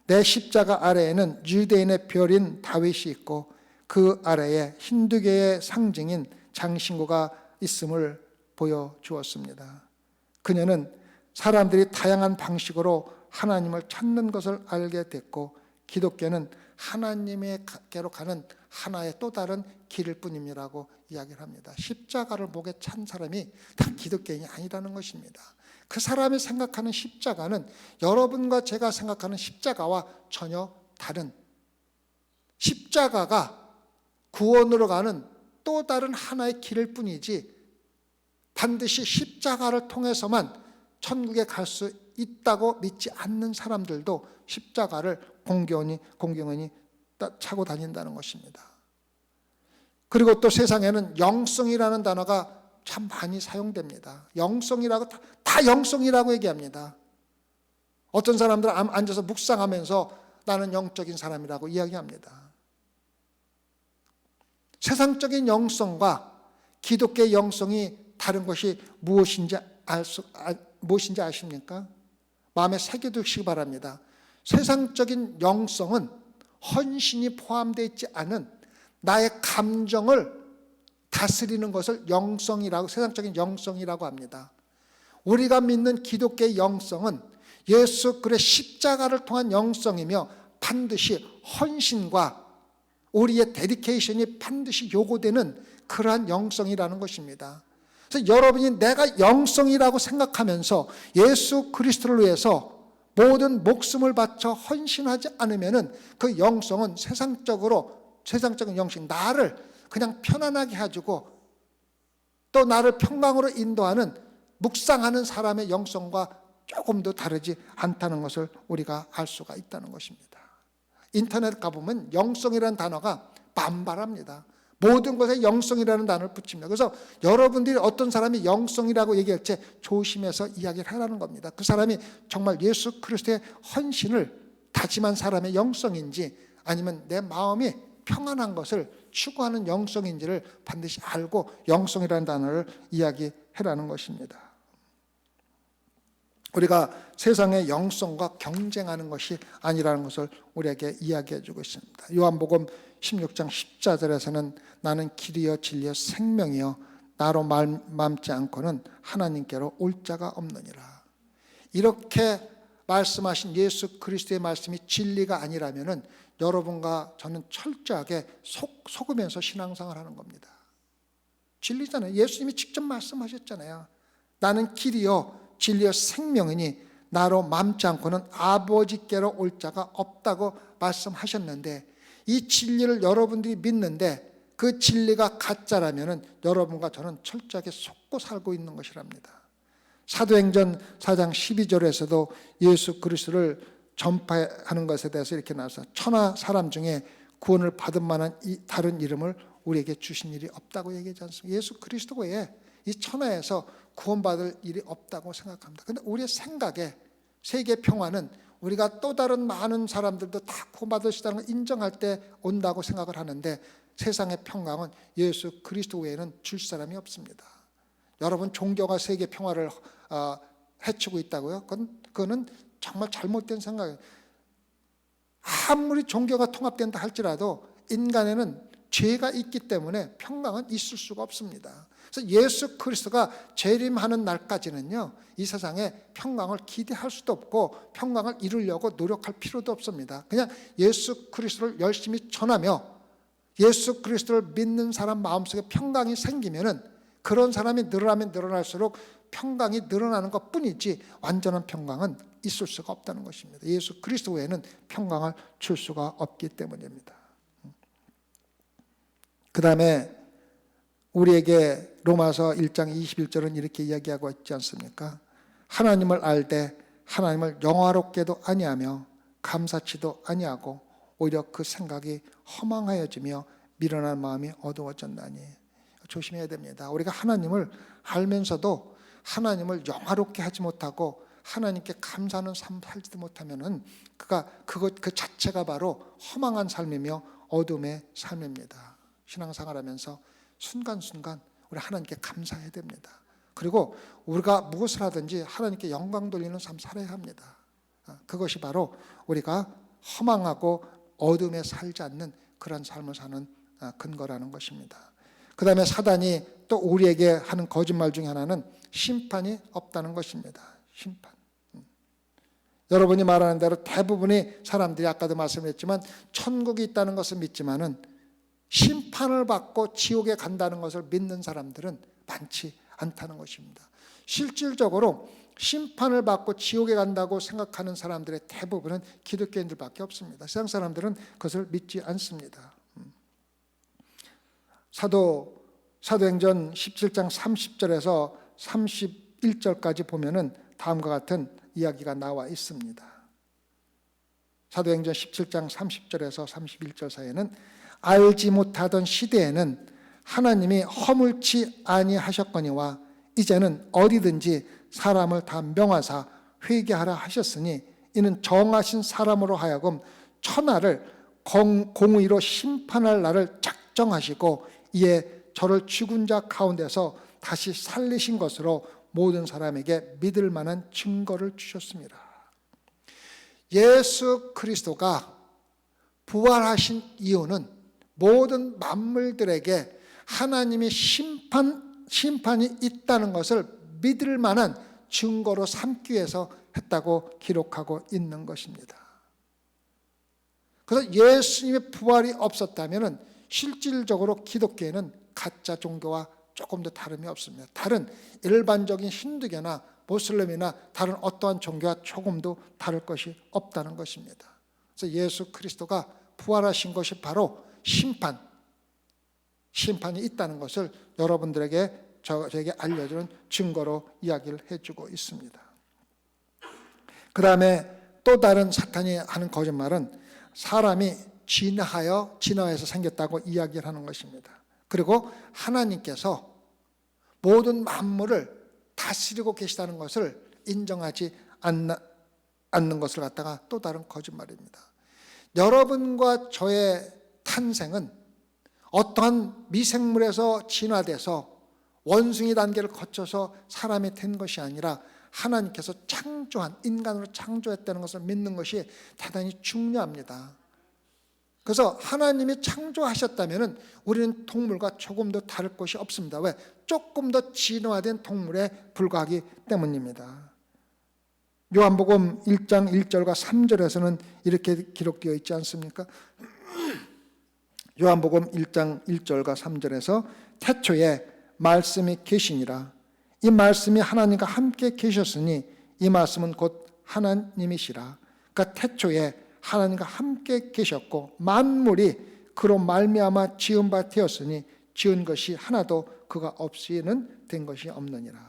내 십자가 아래에는 유대인의 별인 다윗이 있고 그 아래에 힌두교의 상징인 장신구가 있음을 보여주었습니다. 그녀는 사람들이 다양한 방식으로 하나님을 찾는 것을 알게 됐고 기독교는 하나님께로 가는 하나의 또 다른 길일 뿐입니다라고 이야기를 합니다. 십자가를 목에 찬 사람이 다 기독교인이 아니라는 것입니다. 그 사람이 생각하는 십자가는 여러분과 제가 생각하는 십자가와 전혀 다른, 십자가가 구원으로 가는 또 다른 하나의 길일 뿐이지 반드시 십자가를 통해서만 천국에 갈 수 있다고 믿지 않는 사람들도 십자가를 공경히 차고 다닌다는 것입니다. 그리고 또 세상에는 영성이라는 단어가 참 많이 사용됩니다. 영성이라고 다 영성이라고 얘기합니다. 어떤 사람들은 앉아서 묵상하면서 나는 영적인 사람이라고 이야기합니다. 세상적인 영성과 기독교의 영성이 다른 것이 무엇인지 아십니까? 마음에 새겨두시기 바랍니다. 세상적인 영성은 헌신이 포함되어 있지 않은 나의 감정을 다스리는 것을 영성이라고, 세상적인 영성이라고 합니다. 우리가 믿는 기독교의 영성은 예수 그리스도의 십자가를 통한 영성이며 반드시 헌신과 우리의 데디케이션이 반드시 요구되는 그러한 영성이라는 것입니다. 그래서 여러분이 내가 영성이라고 생각하면서 예수 그리스도를 위해서 모든 목숨을 바쳐 헌신하지 않으면 그 영성은 세상적인 영성, 나를 그냥 편안하게 해주고 또 나를 평강으로 인도하는 묵상하는 사람의 영성과 조금도 다르지 않다는 것을 우리가 알 수가 있다는 것입니다. 인터넷 가보면 영성이라는 단어가 반발합니다. 모든 것에 영성이라는 단어를 붙입니다. 그래서 여러분들이 어떤 사람이 영성이라고 얘기할 때 조심해서 이야기를 하라는 겁니다. 그 사람이 정말 예수 그리스도의 헌신을 다짐한 사람의 영성인지 아니면 내 마음이 평안한 것을 추구하는 영성인지를 반드시 알고 영성이라는 단어를 이야기해라는 것입니다. 우리가 세상의 영성과 경쟁하는 것이 아니라는 것을 우리에게 이야기해 주고 있습니다. 요한복음 16장 14절에서는 나는 길이요 진리요 생명이요 나로 맘지 않고는 하나님께로 올 자가 없느니라. 이렇게 말씀하신 예수 그리스도의 말씀이 진리가 아니라면은 여러분과 저는 철저하게 속으면서 신앙생활을 하는 겁니다. 진리잖아요. 예수님이 직접 말씀하셨잖아요. 나는 길이요 진리요 생명이니 나로 맘지 않고는 아버지께로 올 자가 없다고 말씀하셨는데 이 진리를 여러분들이 믿는데 그 진리가 가짜라면 여러분과 저는 철저하게 속고 살고 있는 것이랍니다. 사도행전 4장 12절에서도 예수 그리스도를 전파하는 것에 대해서 이렇게 나와서 천하 사람 중에 구원을 받을 만한 다른 이름을 우리에게 주신 일이 없다고 얘기하지 않습니까? 예수 그리스도 외에 이 천하에서 구원받을 일이 없다고 생각합니다. 그런데 우리의 생각에 세계 평화는 우리가 또 다른 많은 사람들도 다 구원받을 수 있다는 걸 인정할 때 온다고 생각을 하는데 세상의 평강은 예수 그리스도 외에는 줄 사람이 없습니다. 여러분 종교가 세계 평화를 해치고 있다고요? 그거는 정말 잘못된 생각이에요. 아무리 종교가 통합된다 할지라도 인간에는 죄가 있기 때문에 평강은 있을 수가 없습니다. 그래서 예수 그리스도가 재림하는 날까지는요, 이 세상에 평강을 기대할 수도 없고 평강을 이루려고 노력할 필요도 없습니다. 그냥 예수 그리스도를 열심히 전하며 예수 그리스도를 믿는 사람 마음속에 평강이 생기면은 그런 사람이 늘어나면 늘어날수록 평강이 늘어나는 것 뿐이지 완전한 평강은 있을 수가 없다는 것입니다. 예수 그리스도 외에는 평강을 줄 수가 없기 때문입니다. 그 다음에 우리에게 로마서 1장 21절은 이렇게 이야기하고 있지 않습니까? 하나님을 알되 하나님을 영화롭게도 아니하며 감사치도 아니하고 오히려 그 생각이 허망하여지며 미련한 마음이 어두워졌나니. 조심해야 됩니다. 우리가 하나님을 알면서도 하나님을 영화롭게 하지 못하고 하나님께 감사하는 삶 살지도 못하면은 그 자체가 바로 허망한 삶이며 어둠의 삶입니다. 신앙생활하면서 순간순간 우리 하나님께 감사해야 됩니다. 그리고 우리가 무엇을 하든지 하나님께 영광 돌리는 삶 살아야 합니다. 그것이 바로 우리가 허망하고 어둠에 살지 않는 그런 삶을 사는 근거라는 것입니다. 그 다음에 사단이 또 우리에게 하는 거짓말 중에 하나는 심판이 없다는 것입니다. 심판. 여러분이 말하는 대로 대부분의 사람들이 아까도 말씀드렸지만 천국이 있다는 것을 믿지만은 심판을 받고 지옥에 간다는 것을 믿는 사람들은 많지 않다는 것입니다. 실질적으로 심판을 받고 지옥에 간다고 생각하는 사람들의 대부분은 기독교인들밖에 없습니다. 세상 사람들은 그것을 믿지 않습니다. 사도행전 17장 30절에서 31절까지 보면은 다음과 같은 이야기가 나와 있습니다. 사도행전 17장 30절에서 31절 사이에는 알지 못하던 시대에는 하나님이 허물치 아니하셨거니와 이제는 어디든지 사람을 다 명하사 회개하라 하셨으니 이는 정하신 사람으로 하여금 천하를 공의로 심판할 날을 작정하시고 이에 저를 죽은 자 가운데서 다시 살리신 것으로 모든 사람에게 믿을 만한 증거를 주셨습니다. 예수 그리스도가 부활하신 이유는 모든 만물들에게 하나님의 심판이 있다는 것을 믿을 만한 증거로 삼기 위해서 했다고 기록하고 있는 것입니다. 그래서 예수님의 부활이 없었다면 실질적으로 기독교에는 가짜 종교와 조금 더 다름이 없습니다. 다른 일반적인 힌두교나 모슬림이나 다른 어떠한 종교와 조금도 다를 것이 없다는 것입니다. 그래서 예수 그리스도가 부활하신 것이 바로 심판이 있다는 것을 여러분들에게 저에게 알려주는 증거로 이야기를 해주고 있습니다. 그 다음에 또 다른 사탄이 하는 거짓말은 사람이 진화해서 생겼다고 이야기를 하는 것입니다. 그리고 하나님께서 모든 만물을 다스리고 계시다는 것을 인정하지 않는 것을 갖다가 또 다른 거짓말입니다. 여러분과 저의 탄생은 어떠한 미생물에서 진화돼서 원숭이 단계를 거쳐서 사람이 된 것이 아니라 하나님께서 창조한, 인간으로 창조했다는 것을 믿는 것이 대단히 중요합니다. 그래서 하나님이 창조하셨다면 우리는 동물과 조금 더 다를 것이 없습니다. 왜? 조금 더 진화된 동물에 불과하기 때문입니다. 요한복음 1장 1절과 3절에서는 이렇게 기록되어 있지 않습니까? 요한복음 1장 1절과 3절에서 태초에 말씀이 계시니라. 이 말씀이 하나님과 함께 계셨으니 이 말씀은 곧 하나님이시라. 그러니까 태초에 하나님과 함께 계셨고 만물이 그로 말미암아 지은 바 되었으니 지은 것이 하나도 그가 없이는 된 것이 없느니라.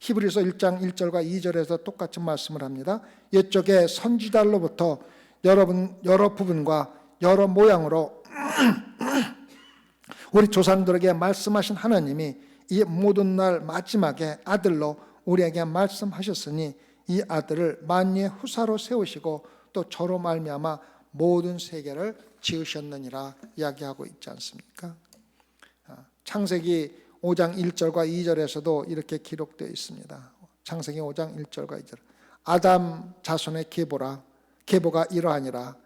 히브리서 1장 1절과 2절에서 똑같은 말씀을 합니다. 옛적에 선지자로부터 여러 부분과 여러 모양으로 우리 조상들에게 말씀하신 하나님이 이 모든 날 마지막에 아들로 우리에게 말씀하셨으니 이 아들을 만유의 후사로 세우시고 또 저로 말미암아 모든 세계를 지으셨느니라 이야기하고 있지 않습니까? 창세기 5장 1절과 2절에서도 이렇게 기록되어 있습니다. 창세기 5장 1절과 2절. 아담 자손의 계보가 이러하니라.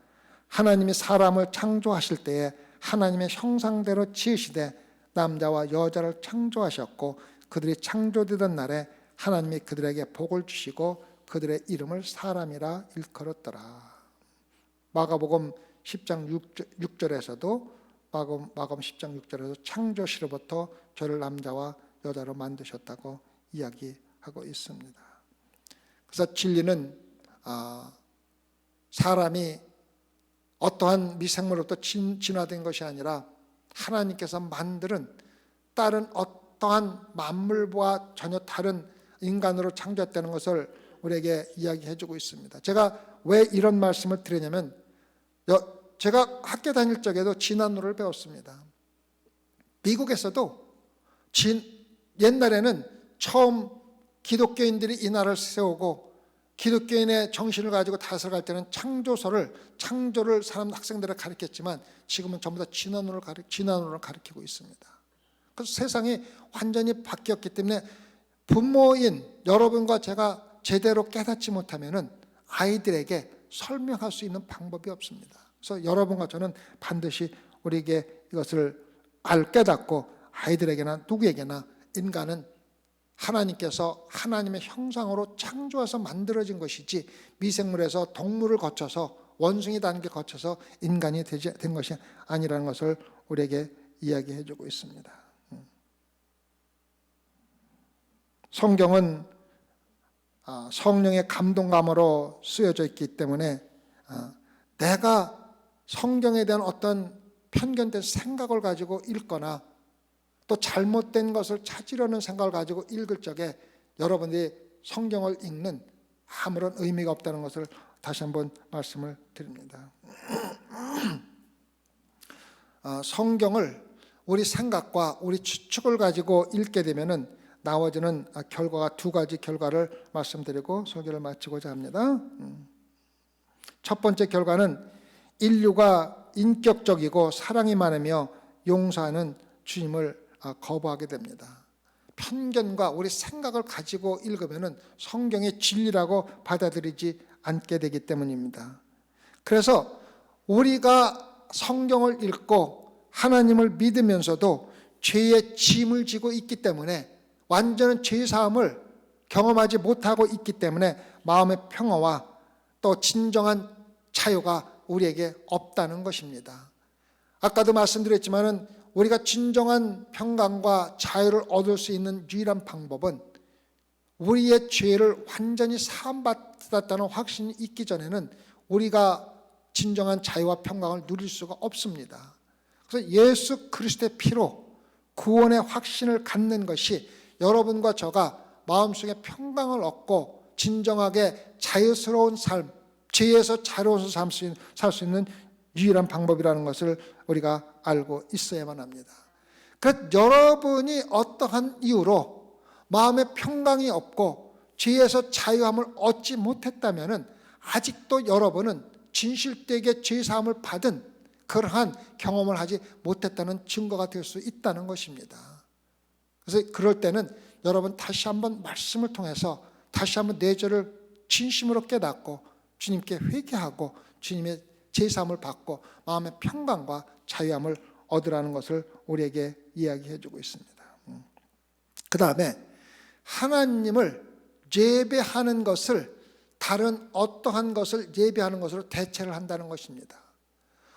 하나님이 사람을 창조하실 때에 하나님의 형상대로 지으시되 남자와 여자를 창조하셨고 그들이 창조되던 날에 하나님이 그들에게 복을 주시고 그들의 이름을 사람이라 일컬었더라. 마가복음 10장 6절에서도 마가복음 10장 6절에서 창조시로부터 저를 남자와 여자로 만드셨다고 이야기하고 있습니다. 그래서 진리는 사람이 어떠한 미생물로부터 진화된 것이 아니라 하나님께서 만드는 다른 어떠한 만물과 전혀 다른 인간으로 창조했다는 것을 우리에게 이야기해 주고 있습니다. 제가 왜 이런 말씀을 드리냐면 제가 학교 다닐 적에도 진화론을 배웠습니다. 미국에서도 옛날에는 처음 기독교인들이 이 나라를 세우고 기독교인의 정신을 가지고 다스려갈 때는 창조를 사람 학생들을 가르쳤지만 지금은 전부 다 진화론을 가르치고 있습니다. 그래서 세상이 완전히 바뀌었기 때문에 부모인 여러분과 제가 제대로 깨닫지 못하면은 아이들에게 설명할 수 있는 방법이 없습니다. 그래서 여러분과 저는 반드시 우리에게 이것을 깨닫고 아이들에게나 누구에게나 인간은 하나님께서 하나님의 형상으로 창조해서 만들어진 것이지 미생물에서 동물을 거쳐서 원숭이 단계 거쳐서 인간이 된 것이 아니라는 것을 우리에게 이야기해 주고 있습니다. 성경은 성령의 감동감으로 쓰여져 있기 때문에 내가 성경에 대한 어떤 편견된 생각을 가지고 읽거나 또 잘못된 것을 찾으려는 생각을 가지고 읽을 적에 여러분들이 성경을 읽는 아무런 의미가 없다는 것을 다시 한번 말씀을 드립니다. 성경을 우리 생각과 우리 추측을 가지고 읽게 되면은 나와지는 결과가 두 가지 결과를 말씀드리고 설교를 마치고자 합니다. 첫 번째 결과는 인류가 인격적이고 사랑이 많으며 용서하는 주님을 거부하게 됩니다. 편견과 우리 생각을 가지고 읽으면 성경의 진리라고 받아들이지 않게 되기 때문입니다. 그래서 우리가 성경을 읽고 하나님을 믿으면서도 죄의 짐을 지고 있기 때문에 완전한 죄사함을 경험하지 못하고 있기 때문에 마음의 평화와 또 진정한 자유가 우리에게 없다는 것입니다. 아까도 말씀드렸지만은 우리가 진정한 평강과 자유를 얻을 수 있는 유일한 방법은 우리의 죄를 완전히 사함받았다는 확신이 있기 전에는 우리가 진정한 자유와 평강을 누릴 수가 없습니다. 그래서 예수 그리스도의 피로 구원의 확신을 갖는 것이 여러분과 저가 마음속에 평강을 얻고 진정하게 자유스러운 삶, 죄에서 자유로워서 살 수 있는 유일한 방법이라는 것을 우리가 알고 있어야만 합니다. 그래서 여러분이 어떠한 이유로 마음의 평강이 없고 죄에서 자유함을 얻지 못했다면 아직도 여러분은 진실되게 죄사함을 받은 그러한 경험을 하지 못했다는 증거가 될 수 있다는 것입니다. 그래서 그럴 때는 여러분 다시 한번 말씀을 통해서 다시 한번 내 죄를 진심으로 깨닫고 주님께 회개하고 주님의 제사함을 받고 마음의 평강과 자유함을 얻으라는 것을 우리에게 이야기해 주고 있습니다. 그 다음에 하나님을 예배하는 것을 다른 어떠한 것을 예배하는 것으로 대체를 한다는 것입니다.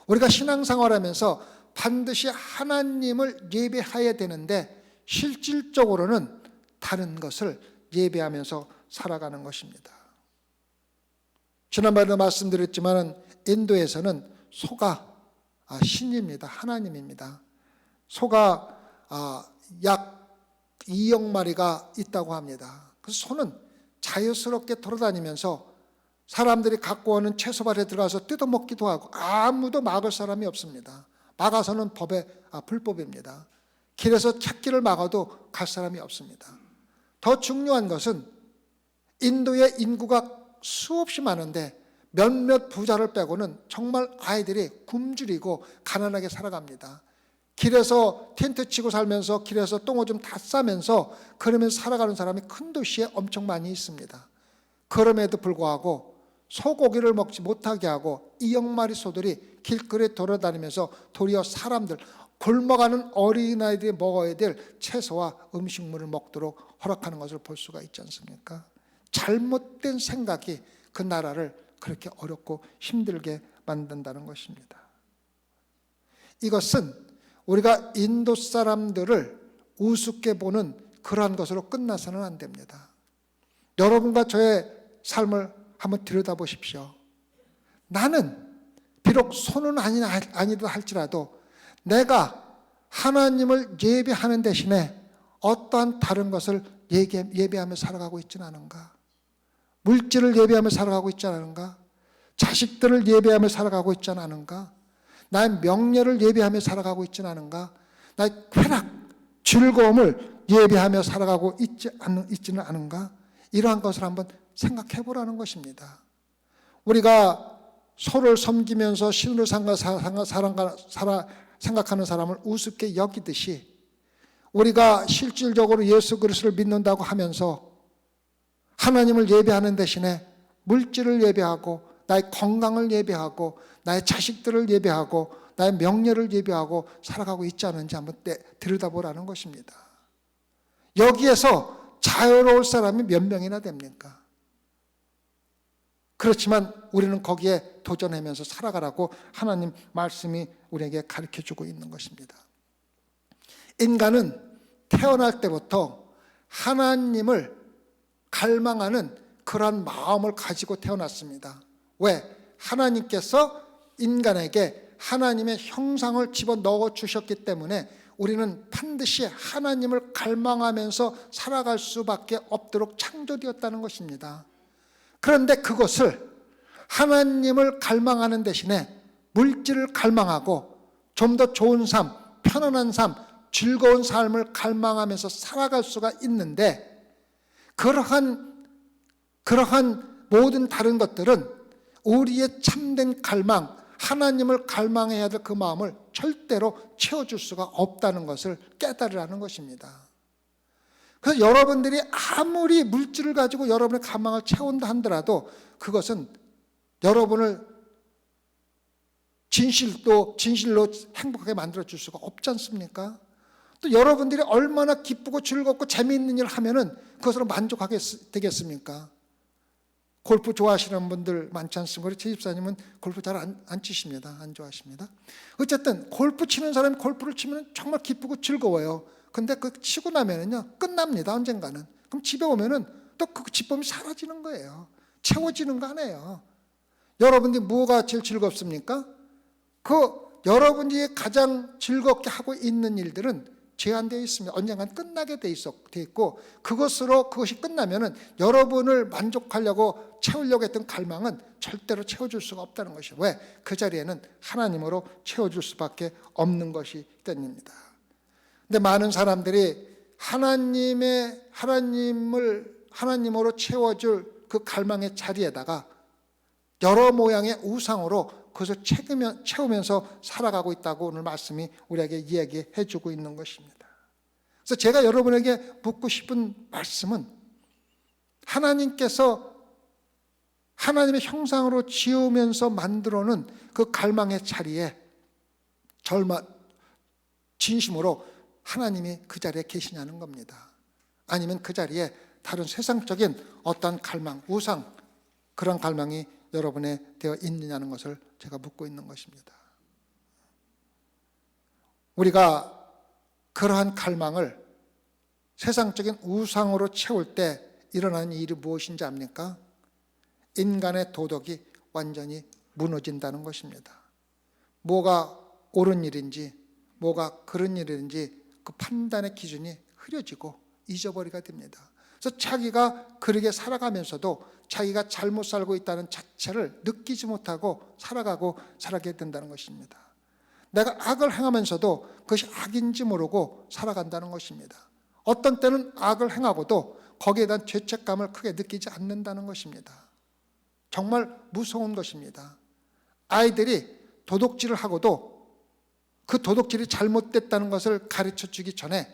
우리가 신앙생활하면서 반드시 하나님을 예배해야 되는데 실질적으로는 다른 것을 예배하면서 살아가는 것입니다. 지난번에도 말씀드렸지만 인도에서는 소가 신입니다. 하나님입니다. 소가 약 2억 마리가 있다고 합니다. 그래서 소는 자유스럽게 돌아다니면서 사람들이 갖고 오는 채소밭에 들어가서 뜯어먹기도 하고 아무도 막을 사람이 없습니다. 막아서는 불법입니다. 길에서 찾기를 막아도 갈 사람이 없습니다. 더 중요한 것은 인도의 인구가 수없이 많은데 몇몇 부자를 빼고는 정말 아이들이 굶주리고 가난하게 살아갑니다. 길에서 텐트 치고 살면서 길에서 똥오줌 다 싸면서 그러면서 살아가는 사람이 큰 도시에 엄청 많이 있습니다. 그럼에도 불구하고 소고기를 먹지 못하게 하고 2억 마리 소들이 길거리에 돌아다니면서 도리어 사람들, 굶어가는 어린아이들이 먹어야 될 채소와 음식물을 먹도록 허락하는 것을 볼 수가 있지 않습니까? 잘못된 생각이 그 나라를 그렇게 어렵고 힘들게 만든다는 것입니다. 이것은 우리가 인도 사람들을 우습게 보는 그러한 것으로 끝나서는 안 됩니다. 여러분과 저의 삶을 한번 들여다보십시오. 나는 비록 소는 아니다 할지라도 내가 하나님을 예배하는 대신에 어떠한 다른 것을 예배하며 살아가고 있지는 않은가? 물질을 예배하며 살아가고 있지 않은가? 자식들을 예배하며 살아가고 있지 않은가? 나의 명예를 예배하며 살아가고 있지는 않은가? 나의 쾌락, 즐거움을 예배하며 살아가고 있지는 않은가? 이러한 것을 한번 생각해 보라는 것입니다. 우리가 소를 섬기면서 신으로 생각하는 사람을 우습게 여기듯이 우리가 실질적으로 예수 그리스도를 믿는다고 하면서 하나님을 예배하는 대신에 물질을 예배하고 나의 건강을 예배하고 나의 자식들을 예배하고 나의 명예를 예배하고 살아가고 있지 않은지 한번 들여다보라는 것입니다. 여기에서 자유로울 사람이 몇 명이나 됩니까? 그렇지만 우리는 거기에 도전하면서 살아가라고 하나님 말씀이 우리에게 가르쳐주고 있는 것입니다. 인간은 태어날 때부터 하나님을 갈망하는 그러한 마음을 가지고 태어났습니다. 왜? 하나님께서 인간에게 하나님의 형상을 집어넣어 주셨기 때문에 우리는 반드시 하나님을 갈망하면서 살아갈 수밖에 없도록 창조되었다는 것입니다. 그런데 그것을 하나님을 갈망하는 대신에 물질을 갈망하고 좀 더 좋은 삶, 편안한 삶, 즐거운 삶을 갈망하면서 살아갈 수가 있는데, 그러한 모든 다른 것들은 우리의 참된 갈망, 하나님을 갈망해야 될 그 마음을 절대로 채워줄 수가 없다는 것을 깨달으라는 것입니다. 그래서 여러분들이 아무리 물질을 가지고 여러분의 갈망을 채운다 하더라도 그것은 여러분을 진실로 행복하게 만들어줄 수가 없지 않습니까? 또 여러분들이 얼마나 기쁘고 즐겁고 재미있는 일을 하면은 그것으로 만족하게 되겠습니까? 골프 좋아하시는 분들 많지 않습니까? 우리 제 집사님은 골프 잘 안 치십니다. 안 좋아하십니다. 어쨌든 골프 치는 사람이 골프를 치면 정말 기쁘고 즐거워요. 근데 그 치고 나면은요, 끝납니다. 언젠가는. 그럼 집에 오면은 또 그 기쁨이 사라지는 거예요. 채워지는 거 아니에요. 여러분들이 뭐가 제일 즐겁습니까? 여러분들이 가장 즐겁게 하고 있는 일들은 제한되어 있습니다. 언젠간 끝나게 돼 있고, 그것이 끝나면은 여러분을 만족하려고 채우려고 했던 갈망은 절대로 채워줄 수가 없다는 것이에요. 왜? 그 자리에는 하나님으로 채워줄 수밖에 없는 것이 때문입니다. 근데 많은 사람들이 하나님으로 채워줄 그 갈망의 자리에다가 여러 모양의 우상으로 그것을 채우면서 살아가고 있다고 오늘 말씀이 우리에게 이야기해 주고 있는 것입니다. 그래서 제가 여러분에게 묻고 싶은 말씀은, 하나님께서 하나님의 형상으로 지으면서 만들어 놓은 그 갈망의 자리에 진심으로 하나님이 그 자리에 계시냐는 겁니다. 아니면 그 자리에 다른 세상적인 어떤 갈망, 우상, 그런 갈망이 여러분에 되어 있느냐는 것을 제가 묻고 있는 것입니다. 우리가 그러한 갈망을 세상적인 우상으로 채울 때 일어나는 일이 무엇인지 압니까? 인간의 도덕이 완전히 무너진다는 것입니다. 뭐가 옳은 일인지, 뭐가 그런 일인지 그 판단의 기준이 흐려지고 잊어버리게 됩니다. 그래서 자기가 그렇게 살아가면서도 자기가 잘못 살고 있다는 자체를 느끼지 못하고 살아가게 된다는 것입니다. 내가 악을 행하면서도 그것이 악인지 모르고 살아간다는 것입니다. 어떤 때는 악을 행하고도 거기에 대한 죄책감을 크게 느끼지 않는다는 것입니다. 정말 무서운 것입니다. 아이들이 도둑질을 하고도 그 도둑질이 잘못됐다는 것을 가르쳐 주기 전에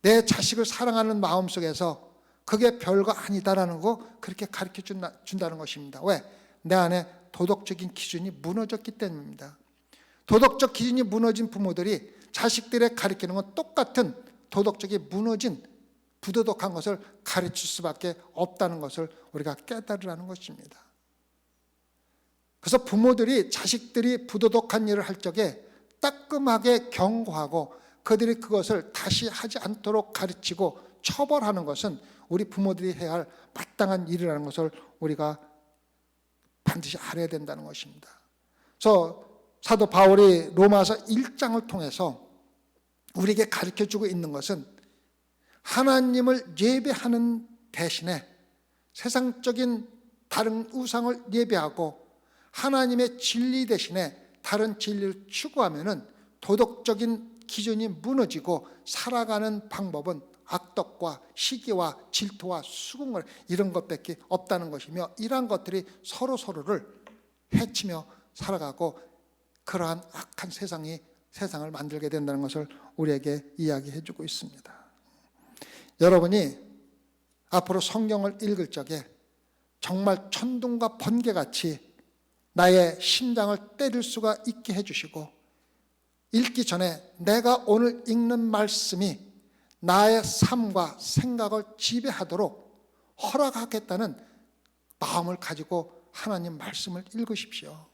내 자식을 사랑하는 마음속에서 그게 별거 아니다라는 거 그렇게 가르쳐 준다는 것입니다. 왜? 내 안에 도덕적인 기준이 무너졌기 때문입니다. 도덕적 기준이 무너진 부모들이 자식들에 가르치는 건 똑같은 도덕적이 무너진 부도덕한 것을 가르칠 수밖에 없다는 것을 우리가 깨달으라는 것입니다. 그래서 부모들이 자식들이 부도덕한 일을 할 적에 따끔하게 경고하고 그들이 그것을 다시 하지 않도록 가르치고 처벌하는 것은 우리 부모들이 해야 할 마땅한 일이라는 것을 우리가 반드시 알아야 된다는 것입니다. 그래서 사도 바울이 로마서 1장을 통해서 우리에게 가르쳐주고 있는 것은 하나님을 예배하는 대신에 세상적인 다른 우상을 예배하고 하나님의 진리 대신에 다른 진리를 추구하면은 도덕적인 기준이 무너지고 살아가는 방법은 악덕과 시기와 질투와 수긍을 이런 것밖에 없다는 것이며, 이러한 것들이 서로를 해치며 살아가고 그러한 악한 세상을 만들게 된다는 것을 우리에게 이야기해 주고 있습니다. 여러분이 앞으로 성경을 읽을 적에 정말 천둥과 번개같이 나의 심장을 때릴 수가 있게 해주시고, 읽기 전에 내가 오늘 읽는 말씀이 나의 삶과 생각을 지배하도록 허락하겠다는 마음을 가지고 하나님 말씀을 읽으십시오.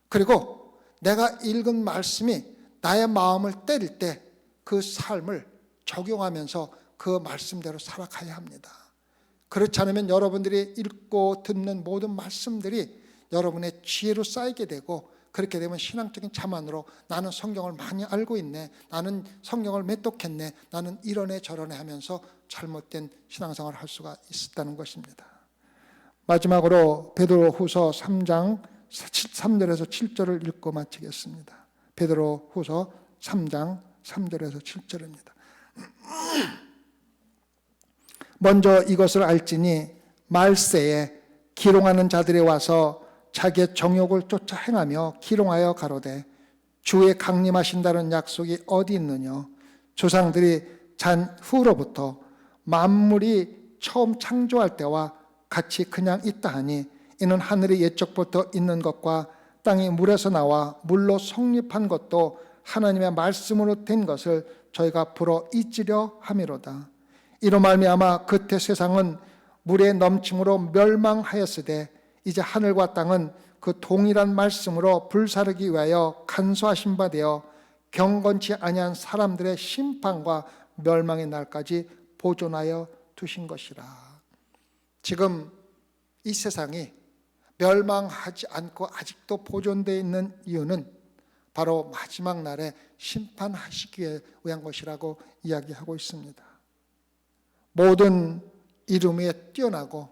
그리고 내가 읽은 말씀이 나의 마음을 때릴 때 그 삶을 적용하면서 그 말씀대로 살아가야 합니다. 그렇지 않으면 여러분들이 읽고 듣는 모든 말씀들이 여러분의 지혜로 쌓이게 되고, 그렇게 되면 신앙적인 자만으로 나는 성경을 많이 알고 있네, 나는 성경을 맺독했네, 나는 이러네 저러네 하면서 잘못된 신앙생활을 할 수가 있었다는 것입니다. 마지막으로 베드로후서 3장 3절에서 7절을 읽고 마치겠습니다. 베드로후서 3장 3절에서 7절입니다. 먼저 이것을 알지니 말세에 기롱하는 자들이 와서 자기의 정욕을 쫓아 행하며 기롱하여 가로되 주의 강림하신다는 약속이 어디 있느냐. 조상들이 잔 후로부터 만물이 처음 창조할 때와 같이 그냥 있다 하니 이는 하늘이 옛적부터 있는 것과 땅이 물에서 나와 물로 성립한 것도 하나님의 말씀으로 된 것을 저희가 불어 잊으려 함이로다. 이로 말미암아 그때 세상은 물의 넘침으로 멸망하였으되 이제 하늘과 땅은 그 동일한 말씀으로 불사르기 위하여 간소하신 바 되어 경건치 아니한 사람들의 심판과 멸망의 날까지 보존하여 두신 것이라. 지금 이 세상이 멸망하지 않고 아직도 보존되어 있는 이유는 바로 마지막 날에 심판하시기 위한 것이라고 이야기하고 있습니다. 모든 이름 위에 뛰어나고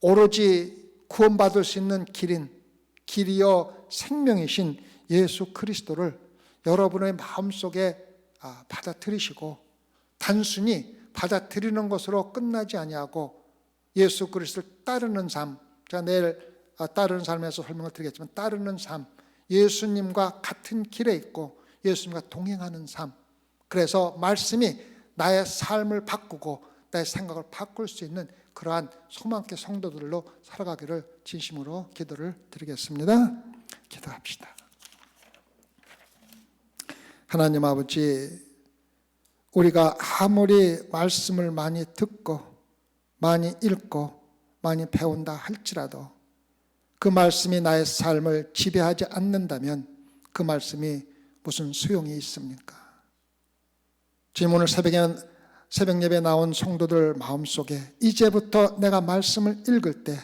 오로지 구원받을 수 있는 길이요 생명이신 예수 그리스도를 여러분의 마음속에 받아들이시고 단순히 받아들이는 것으로 끝나지 아니하고 예수 그리스도를 따르는 삶, 제가 내일 따르는 삶에서 설명을 드리겠지만 따르는 삶, 예수님과 같은 길에 있고 예수님과 동행하는 삶, 그래서 말씀이 나의 삶을 바꾸고 나의 생각을 바꿀 수 있는 그러한 소망계 성도들로 살아가기를 진심으로 기도를 드리겠습니다. 기도합시다. 하나님 아버지, 우리가 아무리 말씀을 많이 듣고 많이 읽고 많이 배운다 할지라도 그 말씀이 나의 삶을 지배하지 않는다면 그 말씀이 무슨 소용이 있습니까? 주님, 오늘 새벽 예배 나온 성도들 마음속에 이제부터 내가 말씀을 읽을 때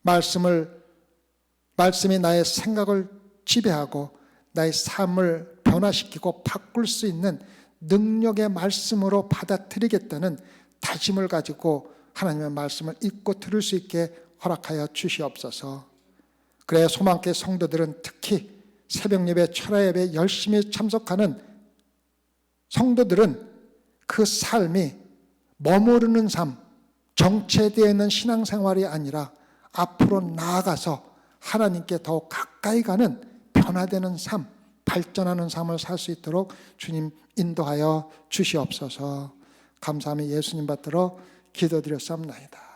말씀이 나의 생각을 지배하고 나의 삶을 변화시키고 바꿀 수 있는 능력의 말씀으로 받아들이겠다는 다짐을 가지고 하나님의 말씀을 읽고 들을 수 있게 허락하여 주시옵소서. 그래 소망계 성도들은 특히 새벽 예배, 철야 예배 열심히 참석하는 성도들은 그 삶이 머무르는 삶, 정체되어 있는 신앙생활이 아니라 앞으로 나아가서 하나님께 더욱 가까이 가는 변화되는 삶, 발전하는 삶을 살 수 있도록 주님 인도하여 주시옵소서. 감사하며 예수님 받들어 기도드렸사옵나이다.